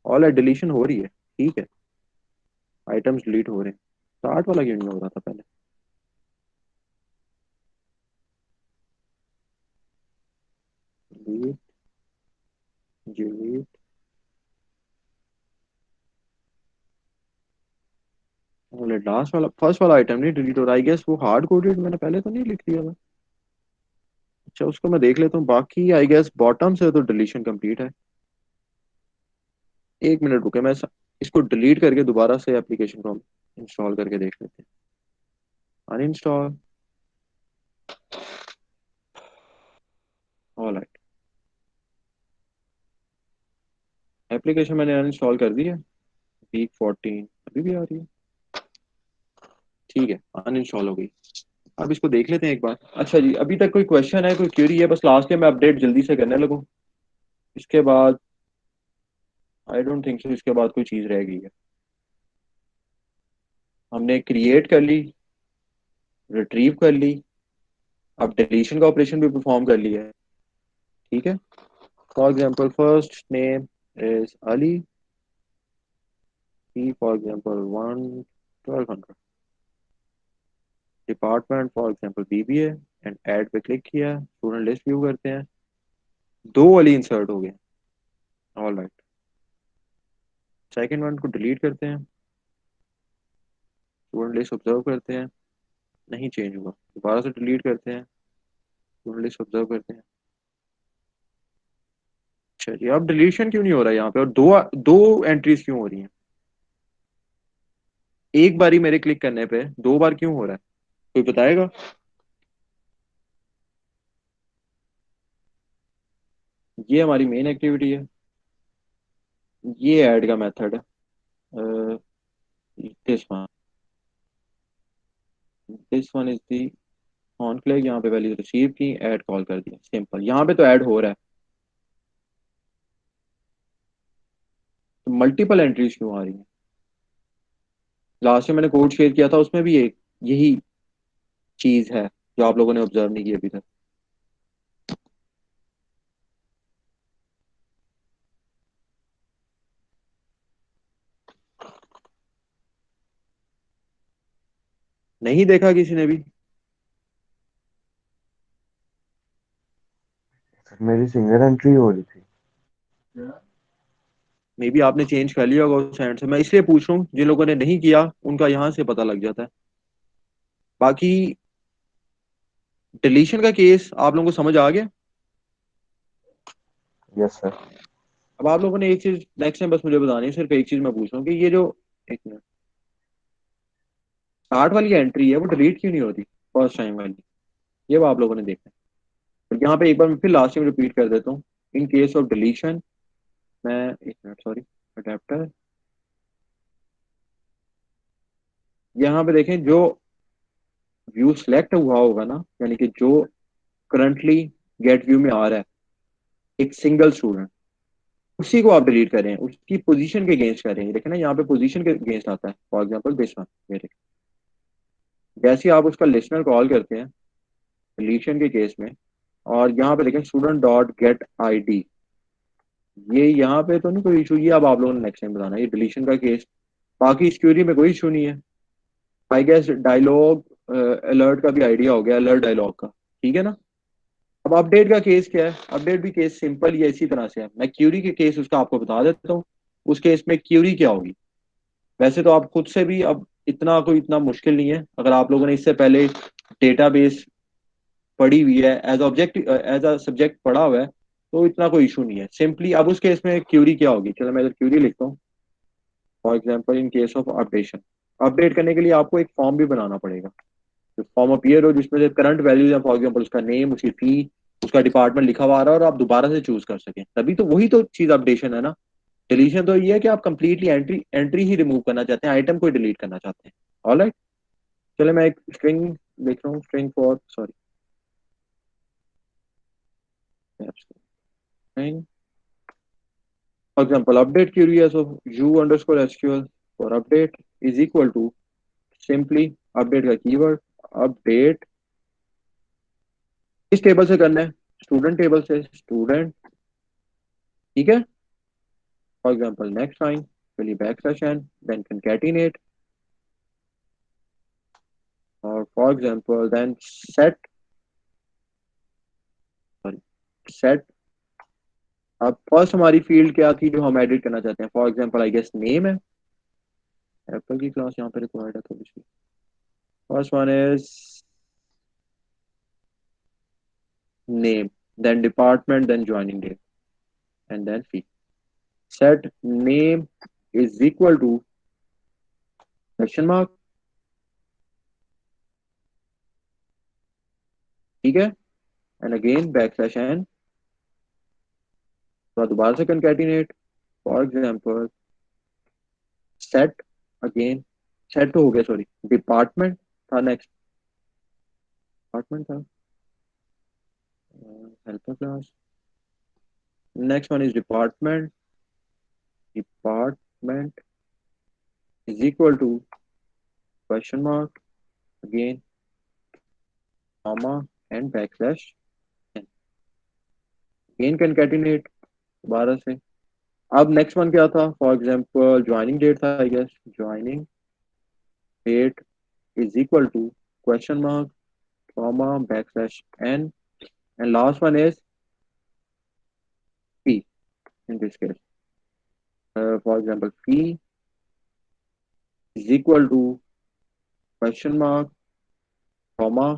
ऑल डिलीशन हो रही है, ठीक है। आइटम्स डिलीट हो रहे हैं। स्टार्ट वाला क्यों नहीं हो रहा था पहले? डिलीट, डिलीट, लास्ट वाला, फर्स्ट वाला आइटम नहीं डिलीट हो रहा। आई गेस वो हार्ड कोडेड मैंने पहले तो नहीं लिख दिया था। अच्छा, उसको मैं देख लेता हूँ। बाकी आई गेस बॉटम से तो डिलीशन कंप्लीट है। एक मिनट रुके, मैं इसको डिलीट करके दोबारा से एप्लीकेशन को हम इंस्टॉल करके देख लेते हैं। Uninstall, all right. एप्लीकेशन मैंने अनइंस्टॉल कर दी है। वीक 14 अभी भी आ रही है। ठीक है, अनइंस्टॉल हो गई। अब इसको देख लेते हैं एक बार। अच्छा जी, अभी तक कोई क्वेश्चन है, कोई क्वेरी है? बस लास्ट में मैं अपडेट जल्दी से करने लगूँ, इसके बाद आई डोंट थिंक सो इसके बाद कोई चीज़ रह गई है। हमने क्रिएट कर ली, रिट्रीव कर ली, अब डिलीशन का ऑपरेशन भी परफॉर्म कर लिया है। ठीक है। For example first name is Ali, for example 1200, department for example BBA, and add पे क्लिक किया, स्टूडेंट लिस्ट व्यू करते हैं, दो अली इंसर्ट हो गए। ऑल राइट, सेकेंड वन को डिलीट करते हैं, स्टूडेंट लिस्ट ऑब्जर्व करते हैं, नहीं चेंज हुआ। दोबारा से डिलीट करते हैं, स्टूडेंट लिस्ट ऑब्जर्व करते हैं। चलिए, अब डिलीशन क्यों नहीं हो रहा है यहाँ पे, और दो दो एंट्रीज क्यों हो रही हैं? एक बारी मेरे क्लिक करने पे दो बार क्यों हो रहा है? कोई बताएगा? ये हमारी मेन एक्टिविटी है। ये ऐड का मेथड है। This one, this one is the on flag. यहाँ पे वैल्यू रिसीव की, ऐड कॉल कर दिया, सिंपल। यहाँ पे तो ऐड हो रहा है। तो मल्टीपल एंट्रीज क्यों आ रही हैं? लास्ट में मैंने कोड शेयर किया था, उसमें भी एक यही चीज है जो आप लोगों ने ऑब्जर्व नहीं की अभी तक। नहीं देखा किसी ने भी? सर मेरी सिंगल एंट्री हो रही थी। मे बी आपने चेंज कर लिया होगा उस एंड से, मैं इसलिए पूछ रहा हूँ, जिन लोगों ने नहीं किया उनका यहाँ से पता लग जाता है। बाकी डिलीशन का केस आप लोगों को समझ आ गया? Yes sir. अब आप लोगों ने एक चीज नेक्स्ट टाइम बस मुझे बतानी है, सिर्फ एक चीज मैं पूछ रहा हूँ कि ये जो एक मिनट स्टार्ट वाली एंट्री है वो डिलीट क्यों नहीं होती फर्स्ट टाइम वाली? ये वो आप लोगों ने देखा है। तो यहाँ पे एक बार मैं फिर लास्ट टाइम रिपीट कर देता हूँ। इन केस ऑफ डिलीशन, मैं एक मिनट सॉरी, अडेप्टर, यहाँ पे देखें जो व्यू सिलेक्ट हुआ होगा ना, यानी कि जो करंटली गेट व्यू में आ रहा है एक सिंगल स्टूडेंट, उसी को आप डिलीट कर रहे हैं, उसकी पोजीशन के अगेंस्ट कर रहे हैं। देखें ना यहाँ पे पोजीशन के अगेंस्ट आता है, फॉर एग्जांपल दिस वन, ये देखें। जैसे ही आप उसका लिसनर कॉल करते हैं डिलीशन के केस में, और यहाँ पे देखें स्टूडेंट डॉट गेट आईडी, ये यहाँ पे तो नहीं कोई इशू, ये अब आप लोगों ने नेक्स्ट टाइम बताना, ये डिलीशन का केस। बाकी सिक्योरिटी में कोई इशू नहीं है। आई गेस डायलॉग अलर्ट का भी आइडिया हो गया, अलर्ट डायलॉग का, ठीक है ना? अब अपडेट का केस क्या है? अपडेट भी केस सिंपल ही है, इसी तरह से है। मैं क्यूरी के केस उसका आपको बता देता हूँ। उस केस में क्यूरी क्या होगी, वैसे तो आप खुद से भी, अब इतना कोई इतना मुश्किल नहीं है, अगर आप लोगों ने इससे पहले डेटाबेस पढ़ी हुई है, as object as a subject पढ़ा हुआ है, तो इतना कोई इशू नहीं है। सिंपली अब उस केस में क्यूरी क्या होगी, चलो मैं इधर क्यूरी लिखता हूँ। For example in case of updation, update करने के लिए आपको एक फॉर्म भी बनाना पड़ेगा, जो फॉर्म अपीयर हो, जिसमें से करंट वैल्यूज है, फॉर एग्जाम्पल उसका नेम, उसकी फी, उसका डिपार्टमेंट लिखा हुआ आ रहा है, और आप दोबारा से चूज कर सकें, तभी तो, वही तो चीज अपडेशन है ना। डिलीशन तो ये है कि आप कंप्लीटली एंट्री एंट्री ही रिमूव करना चाहते हैं, आइटम को डिलीट करना चाहते हैं। ऑलराइट, चले मैं एक स्ट्रिंग लिख रहा हूँ, string for sorry string, for example update query as of U underscore SQL for update is equal to simply update का कीवर्ड अपडेट, इस टेबल से करना है, स्टूडेंट टेबल से, स्टूडेंट, ठीक है। फॉर एग्जाम्पल नेक्स्ट लाइन, चलिए back slash N, then concatenate, और for example then set, sorry set, अब फर्स्ट हमारी फील्ड क्या थी जो हम एडिट करना चाहते हैं, for example I guess name है, एप्पल की क्लास यहाँ पे रिक्वायर्ड है थोड़ी सी। First one is name, then department, then joining date, and then fee. Set name is equal to question mark, ठीक है, and again back slash N, तो दोबारा से concatenate, for example set, again set तो हो गया, सॉरी डिपार्टमेंट था next, department था, helper class, next one is department, department is equal to question mark, again comma and back slash N, again concatenate दोबारा से। अब नेक्स्ट वन क्या था, फॉर एग्जांपल ज्वाइनिंग डेट था I guess, joining date is equal to question mark comma back slash N, and last one is fee, in this case for example fee is equal to question mark comma,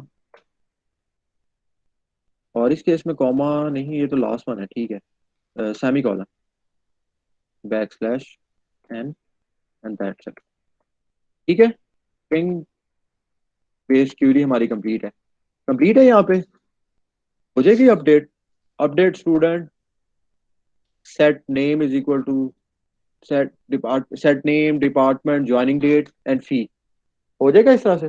और इस case में comma नहीं, ये तो last one है, ठीक है, semicolon back slash N, and that's it, ठीक है। स्ट्रिंग बेस्ड क्यूरी हमारी कंप्लीट है, कंप्लीट है। यहाँ पे हो जाएगी update, update student set name is equal to set name department joining date and fee, हो जाएगा इस तरह से।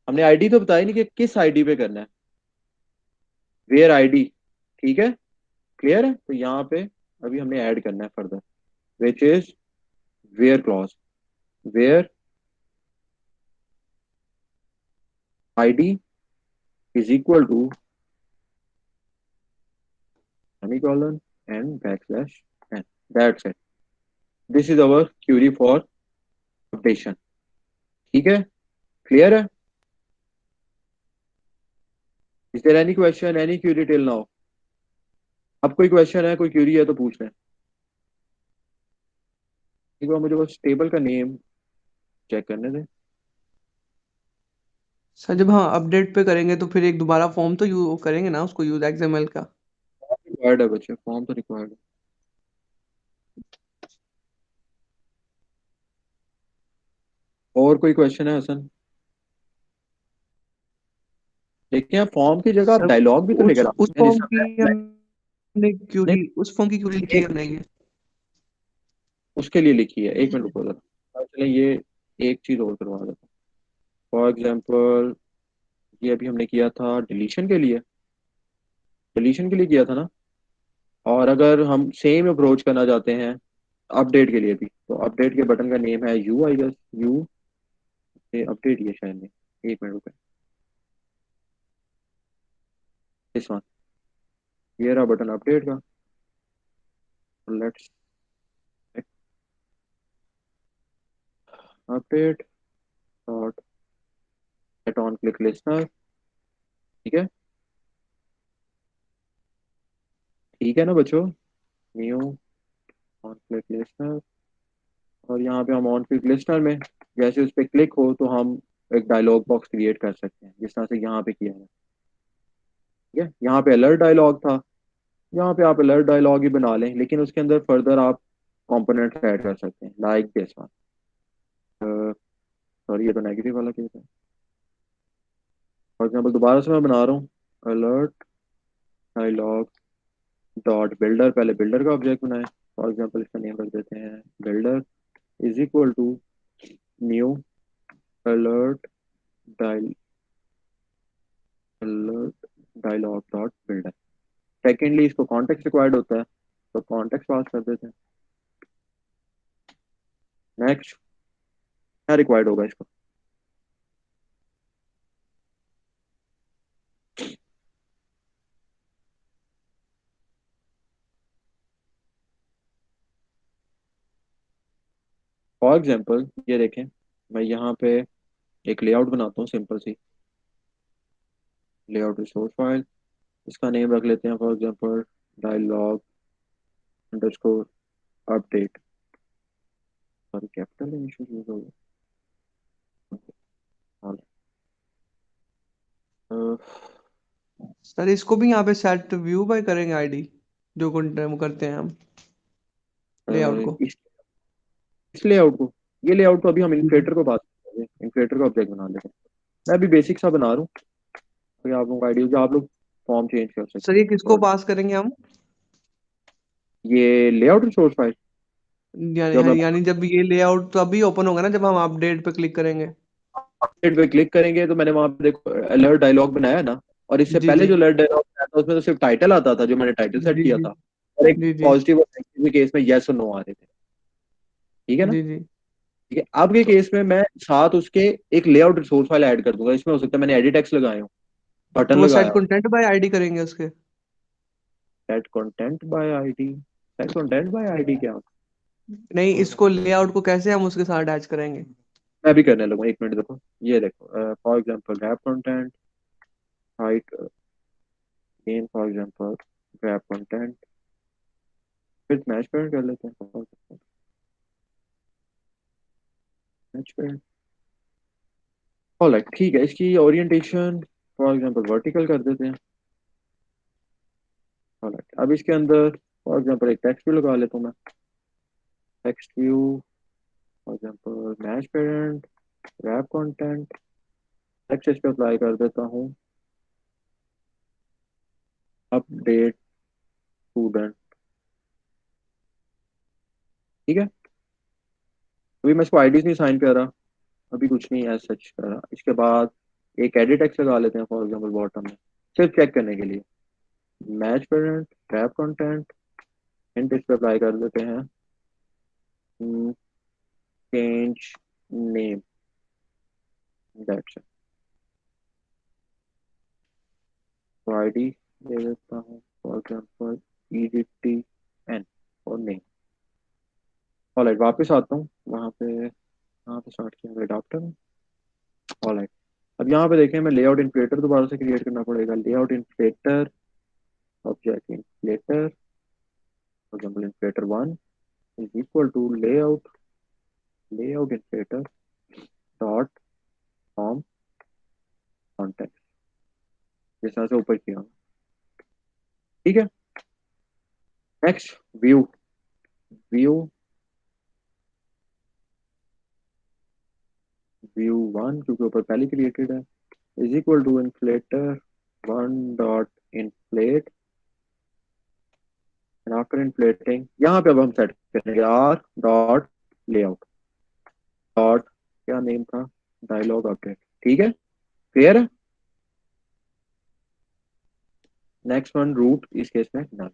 हमने आईडी तो बताई नहीं कि किस आईडी पे करना है, वेयर आईडी, ठीक है, क्लियर है? तो यहाँ पे अभी हमने ऐड करना है further, which is where clause, where ID is equal to semicolon and backslash N, that's it, this is our query for updation. ठीक है, क्लियर है? Is there any question, any query till now? अब कोई question है, कोई query है तो पूछ लें। एक बार मुझे बस टेबल का नेम चेक करने दें। सर जब हम अपडेट पे करेंगे तो फिर एक दोबारा फॉर्म तो यू करेंगे ना उसको यूज एक्सएमएल का। रिक्वायर्ड है बच्चे, फॉर्म तो रिक्वायर्ड है। और कोई क्वेश्चन है हसन? देखिए फॉर्म की जगह आप सर डायलॉग भी तो लेकर आ उस सकते हैं फॉर्म जिससे की हमने नहीं, क्यूरी उस फॉर्म की क्यूरी लिखी एक है नहीं है। उसके लिए लिखी है, एक मिनट रुको जरा। चले ये एक चीज और करवा देता हूँ। फॉर एग्जांपल ये अभी हमने किया था डिलीशन के लिए, डिलीशन के लिए किया था ना। और अगर हम सेम अप्रोच करना चाहते हैं अपडेट के लिए भी, तो अपडेट के बटन का नेम है यू, आई गेस यू, ये अपडेट ये शायद नहीं, एक मिनट रुको, इस वन, ये रहा बटन अपडेट का। Let's update dot get on click listener. ठीक है, ठीक है ना बच्चों? न्यू ऑन क्लिक लिस्टनर, और यहाँ पे हम ऑन क्लिक लिस्टनर में जैसे उस पर क्लिक हो तो हम एक डायलॉग बॉक्स क्रिएट कर सकते हैं, जिस तरह से यहाँ पे किया है। ठीक है, यहाँ पे अलर्ट डायलॉग था, यहाँ पे आप अलर्ट डायलॉग ही बना लें, लेकिन उसके अंदर फर्दर आप कंपोनेंट ऐड कर सकते हैं, लाइक दिस वन। सॉरी ये तो नेगेटिव वाला केस है। फॉर एग्जाम्पल दोबारा से मैं बना रहा हूँ, अलर्ट डायलॉग डॉट बिल्डर, पहले बिल्डर का ऑब्जेक्ट बनाए। फॉर एग्जाम्पल इसका नेम रख देते हैं builder is equal to new alert dial alert dialog dot builder. Secondly इसको कॉन्टेक्स्ट रिक्वायर्ड होता है, तो कॉन्टेक्स्ट पास कर देते हैं। नेक्स्ट क्या रिक्वायर्ड होगा इसको? फॉर एग्जाम्पल ये देखें, मैं यहाँ पे एक लेआउट बनाता हूँ सिंपल सी, लेआउट रिसोर्स फाइल, इसका नेम रख लेते हैं for example dialog underscore update. Sorry capital initial use होगा। सर इसको भी यहाँ पे सेट व्यू बाय करेंगे आईडी जो कंटेंट करते हैं हम लेआउट को। इस लेआउट को, ये लेआउट को अभी हम जी जी। इन्फ्लेटर को बात करेंगे, इन्फ्लेटर का ऑब्जेक्ट बना लेते हैं। मैं अभी बेसिक सा बना रहा हूँ, तो आप लोगों का आइडिया जो आप लोग फॉर्म चेंज कर सर सकते ये हैं। किसको तो पास करेंगे हम? ये लेआउट रिसोर्स फाइल जो मैं यानी यानी जब ये लेआउट तो अभी ओपन होगा ना जब हम अपडेट पे क्लिक करेंगे। अपडेट पे क्लिक करेंगे तो मैंने वहां पे देखो अलर्ट डायलॉग बनाया ना, और इससे जी पहले जी जो अलर्ट डायलॉग बनाया था उसमें तो सिर्फ टाइटल आता था, जो मैंने टाइटल सेट जी किया जी था, और एक जी जी पॉजिटिव और नेगेटिव के केस में यस और नो आ रहे थे। ठीक है ना? जी जी। ठीक है, अब के केस में मैं साथ उसके एक लेआउट रिसोर्स फाइल ऐड कर दूंगा। इसमें हो सकता है मैंने एडिट टेक्स्ट लगाए हो, तो बटन वो सेट लगाया हो, कंटेंट बाय आईडी करेंगे उसके। Set content bye ID, set content bye ID क्या? नहीं इसको लेआउट को कैसे हम उसके साथ अटैच करेंगे? मैं भी करने लगूँ, एक मिनट देखो, ये देखो for example wrap content height gain, for example wrap content, फिर मैच पेरेंट कर लेते हैं, मैच पेरेंट। ऑलराइट ठीक है, इसकी ओरिएंटेशन फॉर एग्जांपल वर्टिकल कर देते हैं। ऑलराइट अब इसके अंदर फॉर एग्जांपल एक टेक्स्ट व्यू लगा लेता हूँ मैं, text view for example match parent wrap content, text इस पे अप्लाई कर देता हूँ अपडेट स्टूडेंट। ठीक है, अभी मैं इसको आईडीज नहीं साइन कर रहा, अभी कुछ नहीं एज सच कर रहा। इसके बाद एक एडिट टेक्स्ट लगा लेते हैं फॉर एग्जांपल बॉटम में, सिर्फ चेक करने के लिए, match parent wrap content int इस पे अप्लाई कर देते हैं, change name, that's it. ID दे देता हूँ फॉर एग्जांपल EDTN और नेम। ऑलराइट, वापस आता हूँ वहाँ पे, वहाँ पे स्टार्ट किया एडाप्टर। ऑलराइट, अब यहाँ पे देखें, मैं लेआउट इन्फ्लेटर दोबारा से क्रिएट करना पड़ेगा। Layout inflater, object inflater, for example inflater 1 is equal to layout inflater dot from context, जिस तरह से ऊपर किया। ठीक है, नेक्स्ट व्यू, व्यू व्यू 1 क्योंकि ऊपर पहले क्रिएटेड है, is equal to inflater 1 dot inflate, and after inflating यहाँ पे अब हम सेट करेंगे आर डॉट लेआउट डॉट, क्या नेम था, डायलॉग अपडेट। ठीक है, क्लियर है। नेक्स्ट वन रूट, इस केस में नन।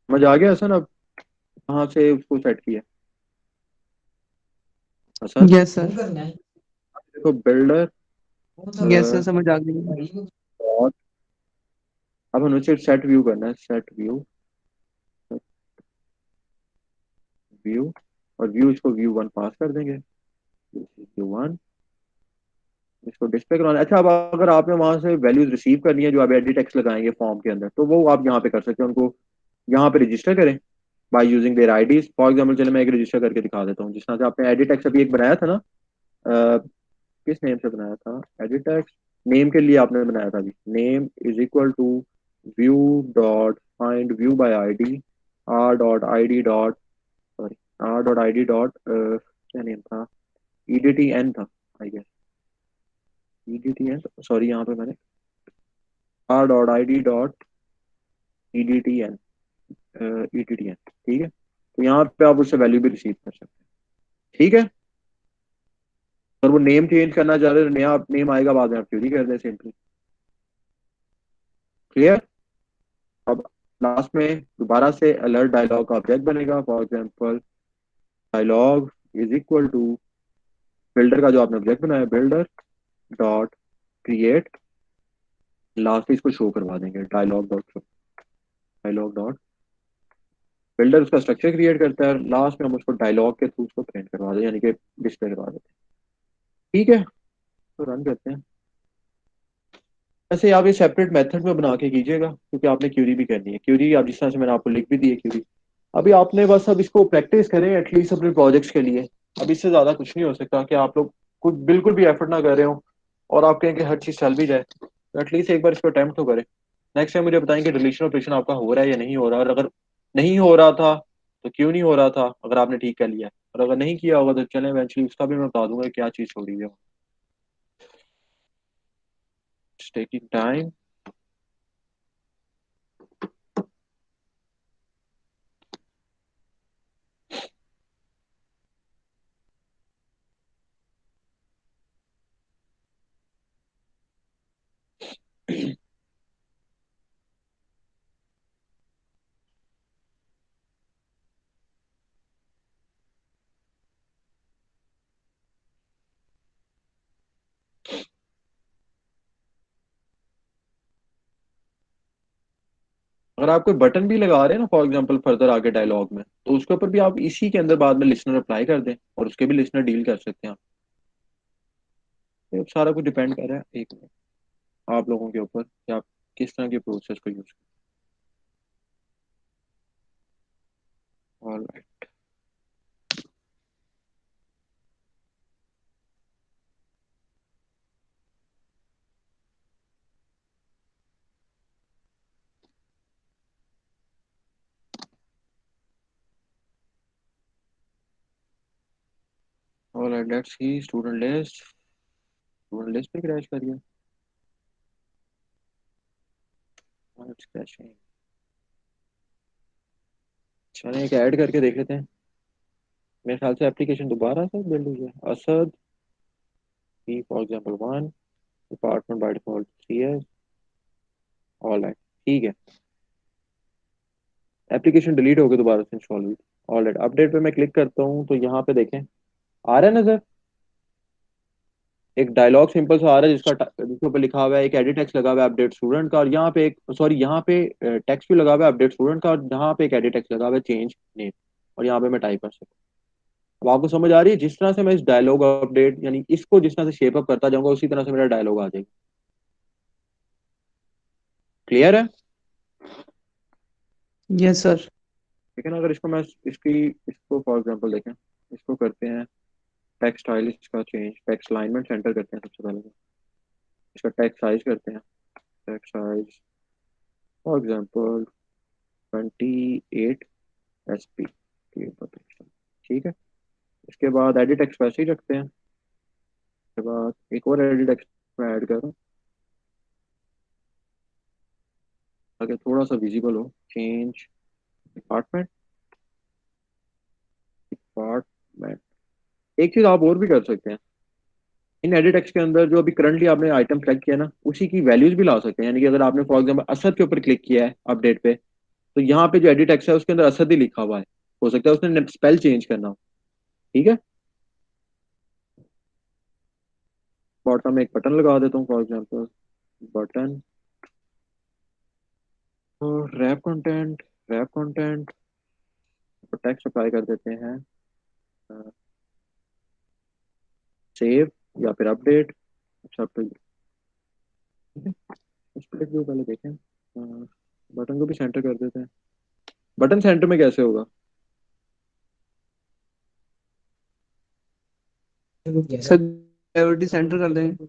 समझ आ गया हसन? अब कहाँ से उसको सेट किया हसन? Yes sir. देखो बिल्डर यस सर, समझ आ गई। डॉट, अब हमें सिर्फ सेट व्यू करना है, सेट व्यू, व्यू, और व्यू इसको व्यू 1 पास कर देंगे, व्यू 1, इसको डिस्प्ले करवाना है। अच्छा, अब अगर आपने वहां से वैल्यूज रिसीव करनी है जो आप एडिट टेक्स्ट लगाएंगे फॉर्म के अंदर, तो वो आप यहाँ पे कर सकते हैं, उनको यहाँ पे रजिस्टर करें by using their IDs. For example चले मैं एक रजिस्टर करके दिखा देता हूँ, जिस तरह से आपने एडिट टेक्स्ट अभी एक बनाया था ना, किस नेम से बनाया था एडिट टेक्स्ट, नेम के लिए आपने बनाया था अभी, name is equal to view dot find view by ID, R dot I D dot, sorry, R dot I D dot, क्या नेम था, EDTN था आई गेस, EDTN, सॉरी यहाँ पे मैंने are dot I D dot EDTN, EDTN। ठीक है, तो यहाँ पे आप उससे वैल्यू भी रिसीव कर सकते हैं। ठीक है, और वो नेम चेंज करना चाह रहे हैं, नया नेम आएगा बाद में, आप क्वेरी कर दें सिंपली। क्लियर। अब लास्ट में दोबारा से अलर्ट डायलॉग का ऑब्जेक्ट बनेगा, for example dialog is equal to builder का जो आपने ऑब्जेक्ट बनाया, बिल्डर डॉट क्रिएट, लास्ट में इसको शो करवा देंगे dialog dot show, dialog dot, builder उसका स्ट्रक्चर क्रिएट करता है, लास्ट में हम उसको डायलॉग के थ्रू उसको प्रिंट करवा दें, यानी कि डिस्प्ले करवा देते हैं। ठीक है, तो रन करते हैं। वैसे आप ये सेपरेट मेथड में बना के कीजिएगा, क्योंकि आपने क्यूरी भी करनी है। क्यूरी आप जिस तरह से मैंने आपको लिख भी दी है क्यूरी, अभी आपने बस अब इसको प्रैक्टिस करें एटलीस्ट अपने प्रोजेक्ट्स के लिए। अब इससे ज्यादा कुछ नहीं हो सकता कि आप लोग कुछ बिल्कुल भी एफर्ट ना कर रहे हो और आप कहें कि हर चीज चल भी जाए, तो एटलीस्ट एक बार इसको अटेम्प्ट तो करें। नेक्स्ट टाइम मुझे बताएं कि डिलीशन ऑपरेशन आपका हो रहा है या नहीं हो रहा, और अगर नहीं हो रहा था तो क्यों नहीं हो रहा था, अगर आपने ठीक कर लिया, और अगर नहीं किया होगा तो चलें इवेंचुअली उसका भी मैं बता दूंगा कि क्या चीज़ छोड़ी है। Taking time. अगर आप कोई बटन भी लगा रहे हैं ना, फॉर एग्जांपल फर्दर आगे डायलॉग में, तो उसके ऊपर भी आप इसी के अंदर बाद में लिसनर अप्लाई कर दें और उसके भी लिसनर डील कर सकते हैं आप। तो सारा कुछ डिपेंड कर रहा है एक मिनट आप लोगों के ऊपर कि आप किस तरह के प्रोसेस को यूज करें। Alright, alright, let's see student list, student list पे क्रैश करिए, इट्स क्रैशिंग। चलिए एक ऐड करके देख लेते हैं, मेरे ख्याल से एप्लीकेशन दोबारा से बिल्ड हुई है। असद बी for example 1, department by default CS। Alright, ठीक है। एप्लीकेशन डिलीट होकर दोबारा से इंस्टॉल हुई। ऑलराइट, अपडेट पे मैं क्लिक करता हूँ तो यहाँ पे देखें, आ रहा है नजर, एक डायलॉग सिंपल सा आ रहा है जिसके ऊपर लिखा हुआ है, एक एडिट टेक्स्ट लगा हुआ है अपडेट स्टूडेंट का, और यहाँ पे एक सॉरी यहाँ पे टेक्स्ट भी लगा हुआ है अपडेट स्टूडेंट का, और यहाँ पे एक एडिट टेक्स्ट लगा हुआ है चेंज नेम, और यहाँ पे मैं टाइप कर सकता हूँ। अब आपको समझ आ रही है, जिस तरह से मैं इस डायलॉग अपडेट यानी इसको जिस तरह से शेप अप करता जाऊंगा उसी तरह से मेरा डायलॉग आ जाएगा। क्लियर है? Yes sir. लेकिन अगर इसको मैं इसको फॉर एग्जांपल देखें, इसको करते हैं टेक्स्ट स्टाइल इसका चेंज, टेक्स्ट अलाइनमेंट सेंटर करते हैं सबसे पहले तो। इसका टेक्स्ट साइज करते हैं, text size for example 28 SP ठीक है। इसके बाद एडिट टेक्स्ट वैसे ही रखते हैं। उसके बाद एक और एडिट टेक्स्ट में ऐड करूँ ताकि थोड़ा सा विजिबल हो, चेंज डिपार्टमेंट, डिपार्टमेंट। एक चीज आप और भी कर सकते हैं, इन एडिट टेक्स्ट के अंदर जो अभी करंटली आपने आइटम सेलेक्ट किया ना उसी की वैल्यूज भी ला सकते हैं। यानी कि अगर आपने फॉर एग्जांपल असद के ऊपर क्लिक किया है अपडेट पे, तो यहाँ पे जो एडिट टेक्स्ट है उसके अंदर असद ही लिखा हुआ है, हो सकता है उसने स्पेल चेंज करना हो। ठीक है, बॉटम में एक बटन लगा देता हूँ फॉर एग्जांपल, बटन और wrap content, wrap content text apply कर देते हैं, सेव या फिर अपडेट। अच्छा अपडेट, ठीक है। उस पर जो पहले देखें, बटन को भी सेंटर कर देते हैं। बटन सेंटर में कैसे होगा? सर ग्रेविटी सेंटर कर देंगे।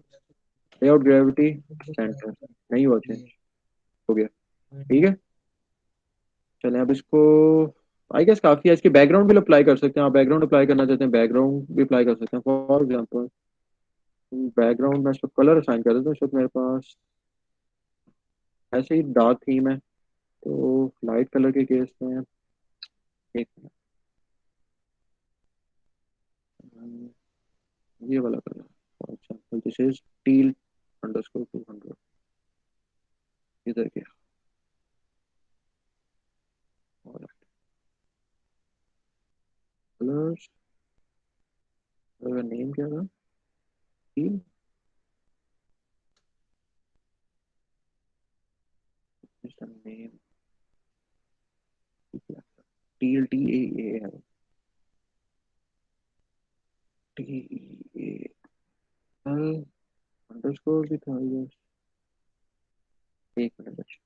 लेआउट ग्रेविटी सेंटर नहीं हुआ चेंज, हो गया। ठीक है, चलें अब इसको, आई गेस काफी है। इसके बैकग्राउंड भी अप्लाई कर सकते हैं, आप बैकग्राउंड अप्लाई करना चाहते हैं बैकग्राउंड भी अप्लाई कर सकते हैं। फॉर एग्जांपल बैकग्राउंड में इसको कलर असाइन कर देता हूँ। इस वक्त मेरे पास ऐसे ही डार्क थीम है, तो लाइट कलर के केस में एक मिनट, ये वाला colour for example this is teal underscore 200, इधर के कलर्स, नेम क्या था, टील, इसका नेम टील TAA है, TEAL अंडरस्कोर भी था ये। एक मिनट बच्चे,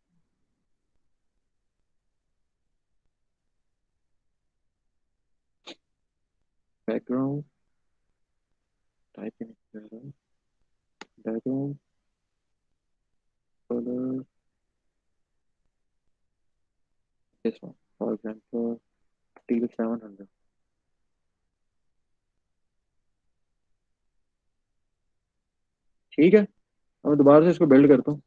background type in background colour, this one for example teal 700। ठीक है, अब मैं दोबारा से इसको बिल्ड करता हूँ।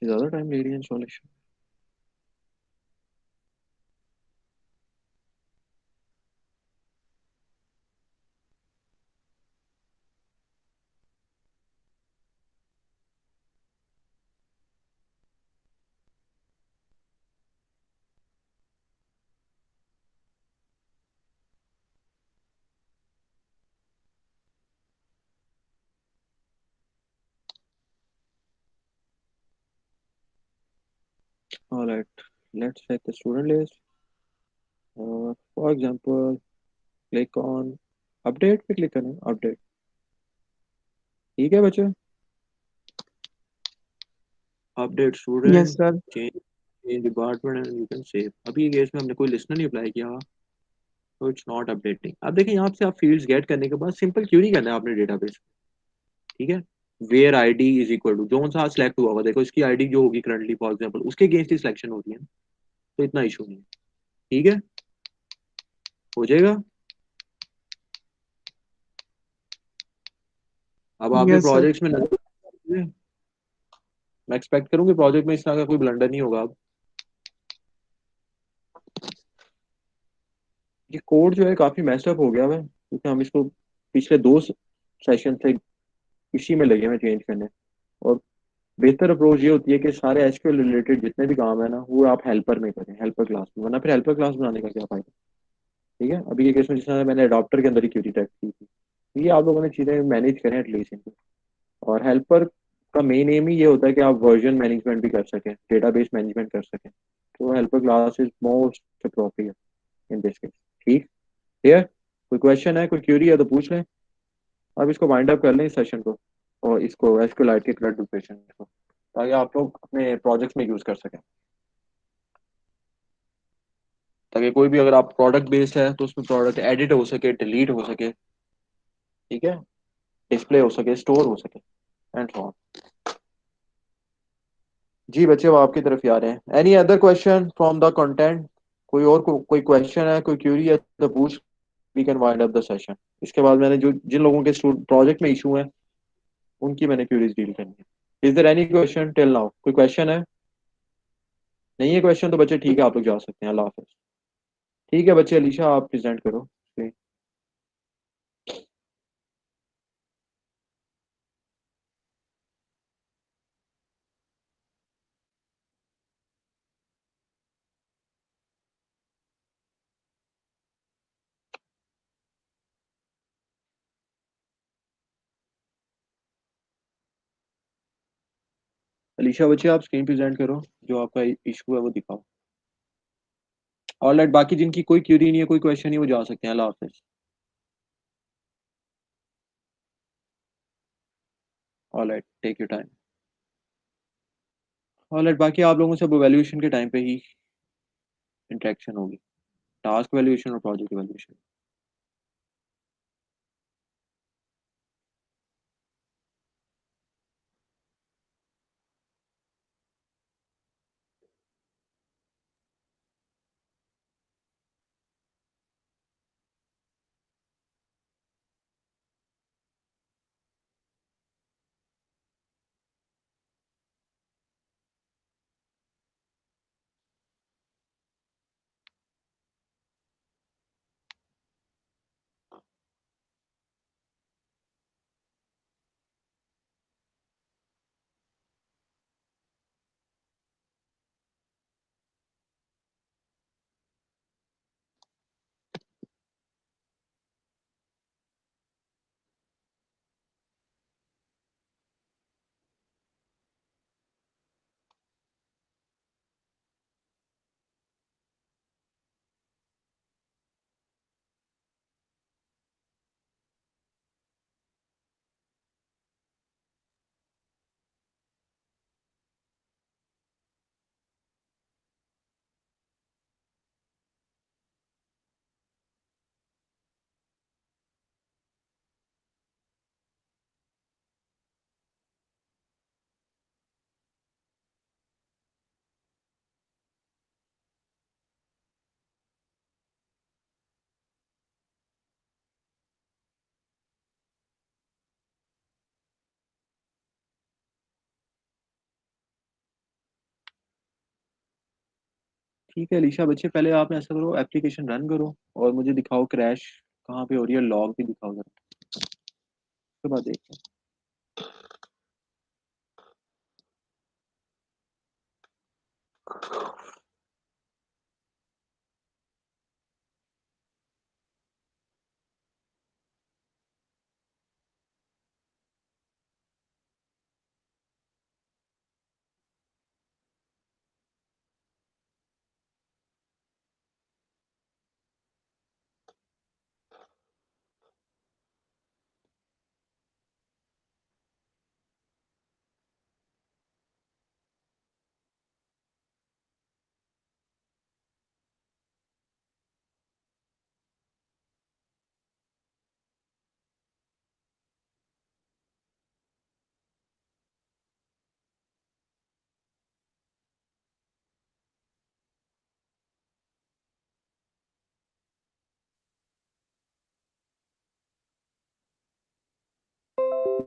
ज्यादा टाइम ले रही है installation. All right, let's check the student list. For example, click on update पे क्लिक करें अपडेट। ठीक है बच्चे, update yes student, sir. Change change department and you can save. अभी ये केस में हमने कोई लिस्टनर नहीं अप्लाई किया हुआ, तो इट्स नॉट अपडेटिंग। अब देखिए यहाँ से आप फील्ड्स गेट करने के बाद सिंपल क्वेरी करना है आपने डेटाबेस। ठीक है, where ID is equal to जो सा सिलेक्ट हुआ होगा, देखो इसकी आईडी जो होगी करंटली फॉर एग्जांपल उसके अगेंस्ट ही सिलेक्शन होती है, तो इतना इशू नहीं है। ठीक है, हो जाएगा। अब आपके यस सर। प्रोजेक्ट्स में मैं एक्सपेक्ट करूँ कि प्रोजेक्ट में इस तरह का कोई ब्लंडर नहीं होगा। अब ये कोड जो है काफी मैसअप हो गया है, क्योंकि हम इसको पिछले दो सेशन से इसी में लगे हुए चेंज करने। और बेहतर अप्रोच ये होती है कि सारे एसक्यूएल रिलेटेड जितने भी काम है ना वो आप हेल्पर में करें, हेल्पर क्लास में, वरना फिर हेल्पर क्लास बनाने का क्या फायदा। ठीक है, अभी ये केस में जिस तरह मैंने अडॉप्टर के अंदर ही क्यूरी टाइप की थी, ये आप लोगों ने चीजें मैनेज करें एटलीस्ट इनको। और हेल्पर का मेन एम ही ये होता है कि आप वर्जन मैनेजमेंट भी कर सकें, डेटाबेस मैनेजमेंट कर सकें। तो helper class is most appropriate in this case. ठीक, क्लियर? कोई क्वेश्चन है, कोई क्यूरी है तो पूछ लें। अब इसको वाइंड अप कर लें इस सेशन को, और इसको एसक्यूएल के क्रेडिट लोकेशन को, ताकि आप लोग अपने प्रोजेक्ट्स में यूज कर सकें। ताकि कोई भी अगर आप प्रोडक्ट बेस्ड है तो उसमें प्रोडक्ट एडिट हो सके, डिलीट हो सके। ठीक है, डिस्प्ले हो सके, स्टोर हो सके, एंड सो ऑन। जी बच्चे, वो आपकी तरफ ही आ रहे हैं। Any other question from the content? कोई और कोई क्वेश्चन है, कोई क्यूरी है तो पूछ। We can wind up the session. इसके बाद मैंने जो जिन लोगों के प्रोजेक्ट में इशू है उनकी मैंने क्यूरीज डील करनी है। Is there any question till now? कोई क्वेश्चन है? नहीं है क्वेश्चन तो बच्चे ठीक है, आप लोग जा सकते हैं। अल्लाह हाफिज। ठीक है बच्चे, अलीशा आप प्रेजेंट करो। अलीशा बच्चे आप स्क्रीन प्रेजेंट करो, जो आपका इशू है वो दिखाओ। ऑलराइट, बाकी जिनकी कोई क्यूरी नहीं है, कोई क्वेश्चन नहीं, वो जा सकते हैं। अल्लाह हाफिज। Alright, take your time. Alright, बाकी आप लोगों से अब वैल्यूएशन के टाइम पे ही इंटरेक्शन होगी, टास्क वैल्यूएशन और प्रोजेक्ट वैल्यूएशन। ठीक है अलीशा बच्चे, पहले आप ऐसा करो, एप्लीकेशन रन करो और मुझे दिखाओ क्रैश कहाँ पे हो रही है, लॉग भी दिखाओ जरा, उसके बाद देखते हैं। सर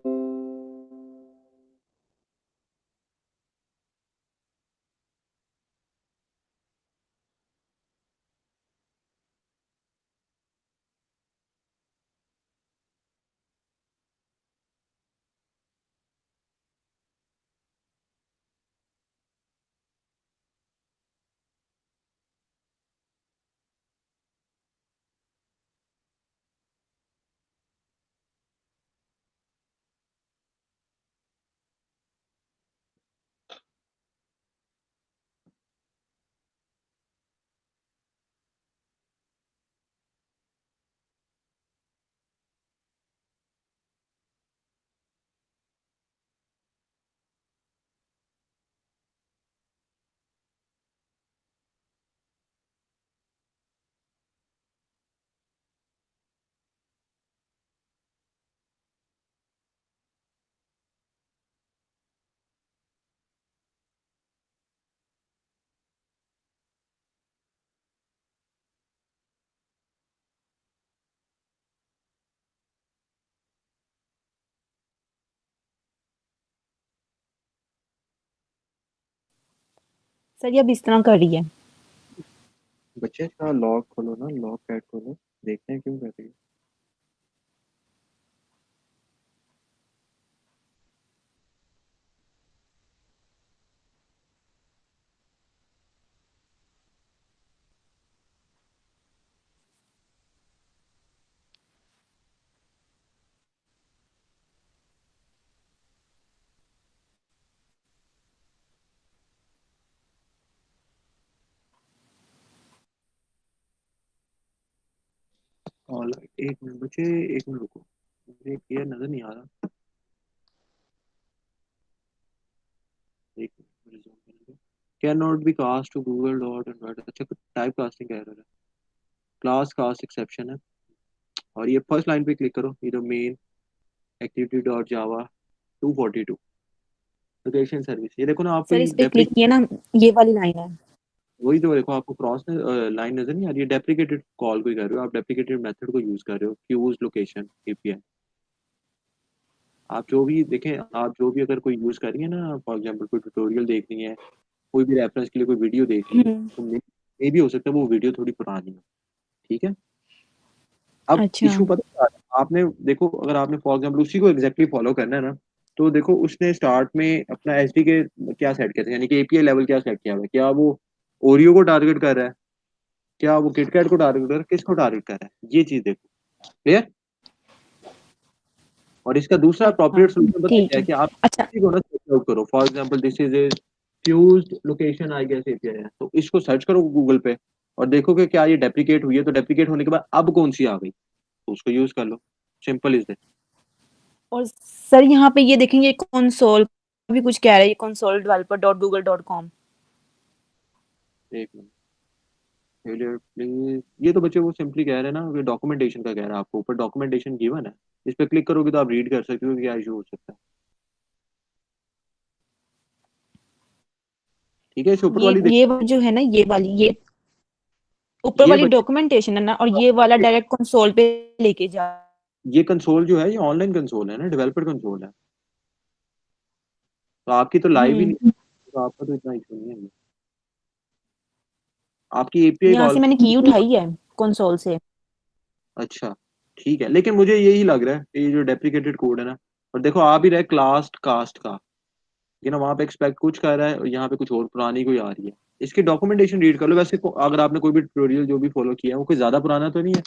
ये अब इस तरह कर रही है। बच्चे का लॉग खोलो ना, लॉग पैड खोलो, देखते हैं क्यों कर रही है। ऑलराइट, एक मिनट बच्चे, एक मिनट रुको, मुझे क्लियर नजर नहीं आ रहा। एक मिनट मुझे zoom करने दो। Can not be cast to Google dot and, अच्छा टाइप कास्टिंग कह रहा है, क्लास कास्ट एक्सेप्शन है। और ये फर्स्ट लाइन पे क्लिक करो, ये जो मेन एक्टिविटी डॉट जावा 242 लोकेशन सर्विस, ये देखो ना आपको सर ये इस पे क्लिक किया ना, ये वाली लाइन है। वही तो देखो, आपको क्रॉस लाइन नजर नहीं आ रही है, डेप्रिकेटेड कॉल कोई कर रहे हो आप, डेप्रिकेटेड मेथड को यूज कर रहे हो, फ्यूज लोकेशन एपीआई। आप जो भी देखें, आप जो भी अगर कोई यूज कर रही है ना, फॉर एग्जांपल कोई ट्यूटोरियल देखनी है, कोई भी रेफरेंस के लिए कोई वीडियो देखनी है, हम्म। तो मे भी हो सकता है वो वीडियो थोड़ी पुरानी हो। ठीक है, अब अच्छा। इशू पता क्या है? आपने देखो, अगर आपने फॉर एग्जांपल उसी को एग्जैक्टली फॉलो करना है ना, तो देखो उसने स्टार्ट में अपना एचडी के क्या सेट किया था, यानी कि एपीआई लेवल क्या सेट किया हुआ है, क्या वो ओरियो को टारगेट कर रहा है, क्या वो किटकैट को टारगेट कर रहा है, किसको टारगेट कर रहा है, ये चीज देखो। क्लियर। और इसका दूसरा हाँ अप्रोप्रिएट सोल्यूशन पता है ठीक क्या है, है। कि आप अच्छा। किसी को ना सर्च आउट करो, for example this is a fused location I guess API है, तो इसको सर्च करो गूगल पे और देखो कि क्या ये डेप्रिकेट हुई है, तो डेप्रिकेट होने के बाद अब कौन सी आ गई, तो उसको यूज कर लो। Simple is that. और सर यहाँ पे ये देखेंगे कंसोल भी कुछ कह रहा है, ये console developer dot Google dot com. एक मिनट, फेलियर प्लीज, ये तो बच्चे वो सिंपली कह रहे हैं ना, कि डॉक्यूमेंटेशन का कह रहा है, आपको ऊपर डॉक्यूमेंटेशन गिवन है, इस पे क्लिक करोगे तो आप रीड कर सकते हो कि क्या इशू हो सकता है। ठीक है, इस ऊपर वाली ये देखो। जो है ना, ये ऊपर ये वाली बच्चे, डॉक्यूमेंटेशन है ना, और ये वाला डायरेक्ट कंसोल पे लेके जा। ये कंसोल जो है ये ऑनलाइन कंसोल है ना, डेवलपर कंसोल है, तो आपकी तो लाइव ही नहीं है, तो आपका तो इतना इशू नहीं है ये। आपकी एपीआई यहाँ कॉल। से मैंने की उठाई है कंसोल से। अच्छा, ठीक है, लेकिन मुझे यही लग रहा है कि ये जो डेप्रिकेटेड कोड है ना, और देखो आ भी रहा है क्लास कास्ट का, लेकिन वहां पे एक्सपेक्ट कुछ कर रहा है और यहाँ पे कुछ और पुरानी कोई आ रही है। इसकी डॉक्यूमेंटेशन रीड कर लो वैसे, अगर आपने कोई भी ट्यूटोरियल जो भी फॉलो किया है वो कोई ज्यादा पुराना तो नहीं है।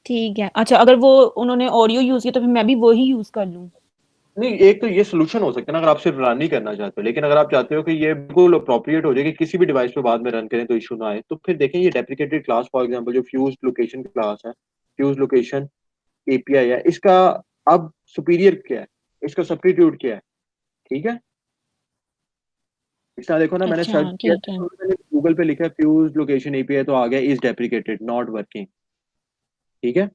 ठीक है। अच्छा, अगर वो उन्होंने ऑडियो यूज किया तो फिर मैं भी वही यूज कर लूँ। नहीं, एक तो ये सोल्यूशन हो सकता है ना, अगर आप सिर्फ रन नहीं करना चाहते हो, लेकिन अगर आप चाहते हो कि ये बिल्कुल अप्रोप्रिएट हो जाए कि किसी भी डिवाइस पे बाद में रन करें तो इशू ना आए, तो फिर देखें ये डेप्रिकेटेड क्लास फॉर एग्जांपल जो फ्यूज लोकेशन क्लास है, फ्यूज लोकेशन एपीआई है, इसका अब सुपीरियर क्या है, इसका सब्स्टिट्यूट क्या है। ठीक है, इसका देखो ना, मैंने अच्छा सर्च किया ठीक है। था, तो मैंने गूगल पे लिखा फ्यूज लोकेशन एपीआई, तो आ गया इज डेप्रिकेटेड नॉट वर्किंग। ठीक है,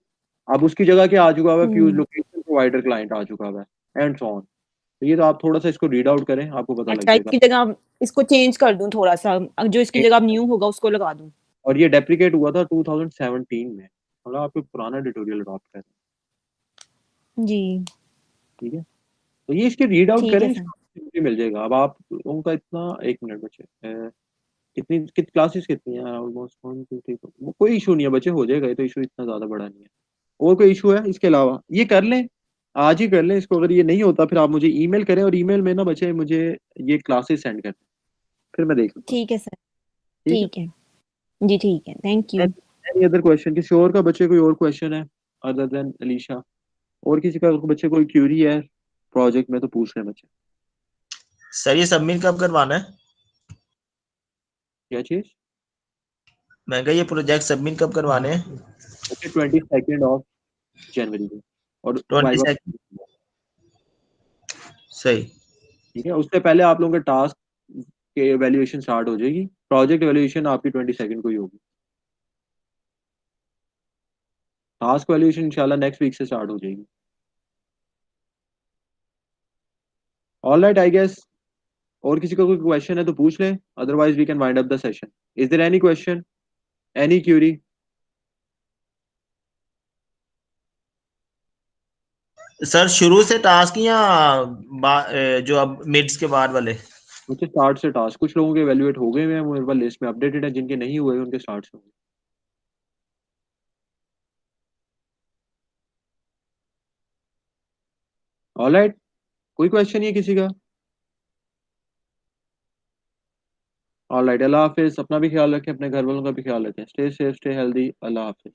अब उसकी जगह क्या आ चुका हुआ है, फ्यूज हम्म। लोकेशन प्रोवाइडर क्लाइंट आ चुका हुआ है, एंड सो ऑन। तो ये तो आप थोड़ा सा इसको रीड आउट करें, आपको पता लग अच्छा, जाएगा। इसकी जगह इसको चेंज कर दूं थोड़ा सा, जो इसकी जगह अब न्यू होगा उसको लगा दूं। और ये डेप्रिकेट हुआ था 2017 में। मतलब आपको पुराना ट्यूटोरियल ड्रॉप कर, जी ठीक है। तो ये इसके रीड आउट ठीक करें, है इसका सर। भी मिल जाएगा। अब आप उनका इतना, एक मिनट बचे, कितनी क्लासेस कितनी हैं ऑलमोस्ट 1 2 3, वो कोई इशू नहीं है बच्चे, हो जाएगा, ये तो इशू इतना ज्यादा बड़ा नहीं है। और कोई इशू है इसके अलावा? ये कर लें, आज ही कर लें इसको। अगर ये नहीं होता फिर आप मुझे ईमेल करें, और ईमेल में ना बच्चे मुझे ये क्लासेस सेंड करें, फिर मैं देख लूंगा। ठीक है सर। ठीक है। ठीक है जी, ठीक है, thank you. Any other question? किसी और का बच्चे कोई और क्वेश्चन है अदर देन अलीशा? और किसी का बच्चे कोई क्यूरी है प्रोजेक्ट में तो पूछ रहे हैं बच्चे। सर ये सबमिट कब करवाना है? क्या चीज? मैं कहा ये प्रोजेक्ट सबमिट कब करवाने हैं? ओके, 22 ऑफ जनवरी को, और 20 वाइवा, सेकंड। सही। ठीक है। उससे पहले आप लोगों के टास्क के एवेल्युएशन स्टार्ट हो जाएगी। प्रोजेक्ट एवेल्युएशन आपकी 22 को ही होगी। टास्क एवेल्युएशन इंशाल्लाह नेक्स्ट वीक से स्टार्ट हो जाएगी। All right, I guess. और किसी का कोई क्वेश्चन है तो पूछ लें, otherwise we can wind up the session. Is there any question, any query? Sir शुरू से टास्क या जो अब मिड्स के बाद वाले? मुझे स्टार्ट से टास्क, कुछ लोगों के एवेल्युएट हो गए हैं, मेरे पास लिस्ट में अपडेटेड है, जिनके नहीं हुए उनके स्टार्ट से होंगे। ऑल राइट, कोई क्वेश्चन नहीं है किसी का? ऑल राइट, अल्लाह हाफिज। अपना भी ख्याल रखें, अपने घर वालों का भी ख्याल रखें। Stay safe, stay healthy. अल्लाह हाफिज।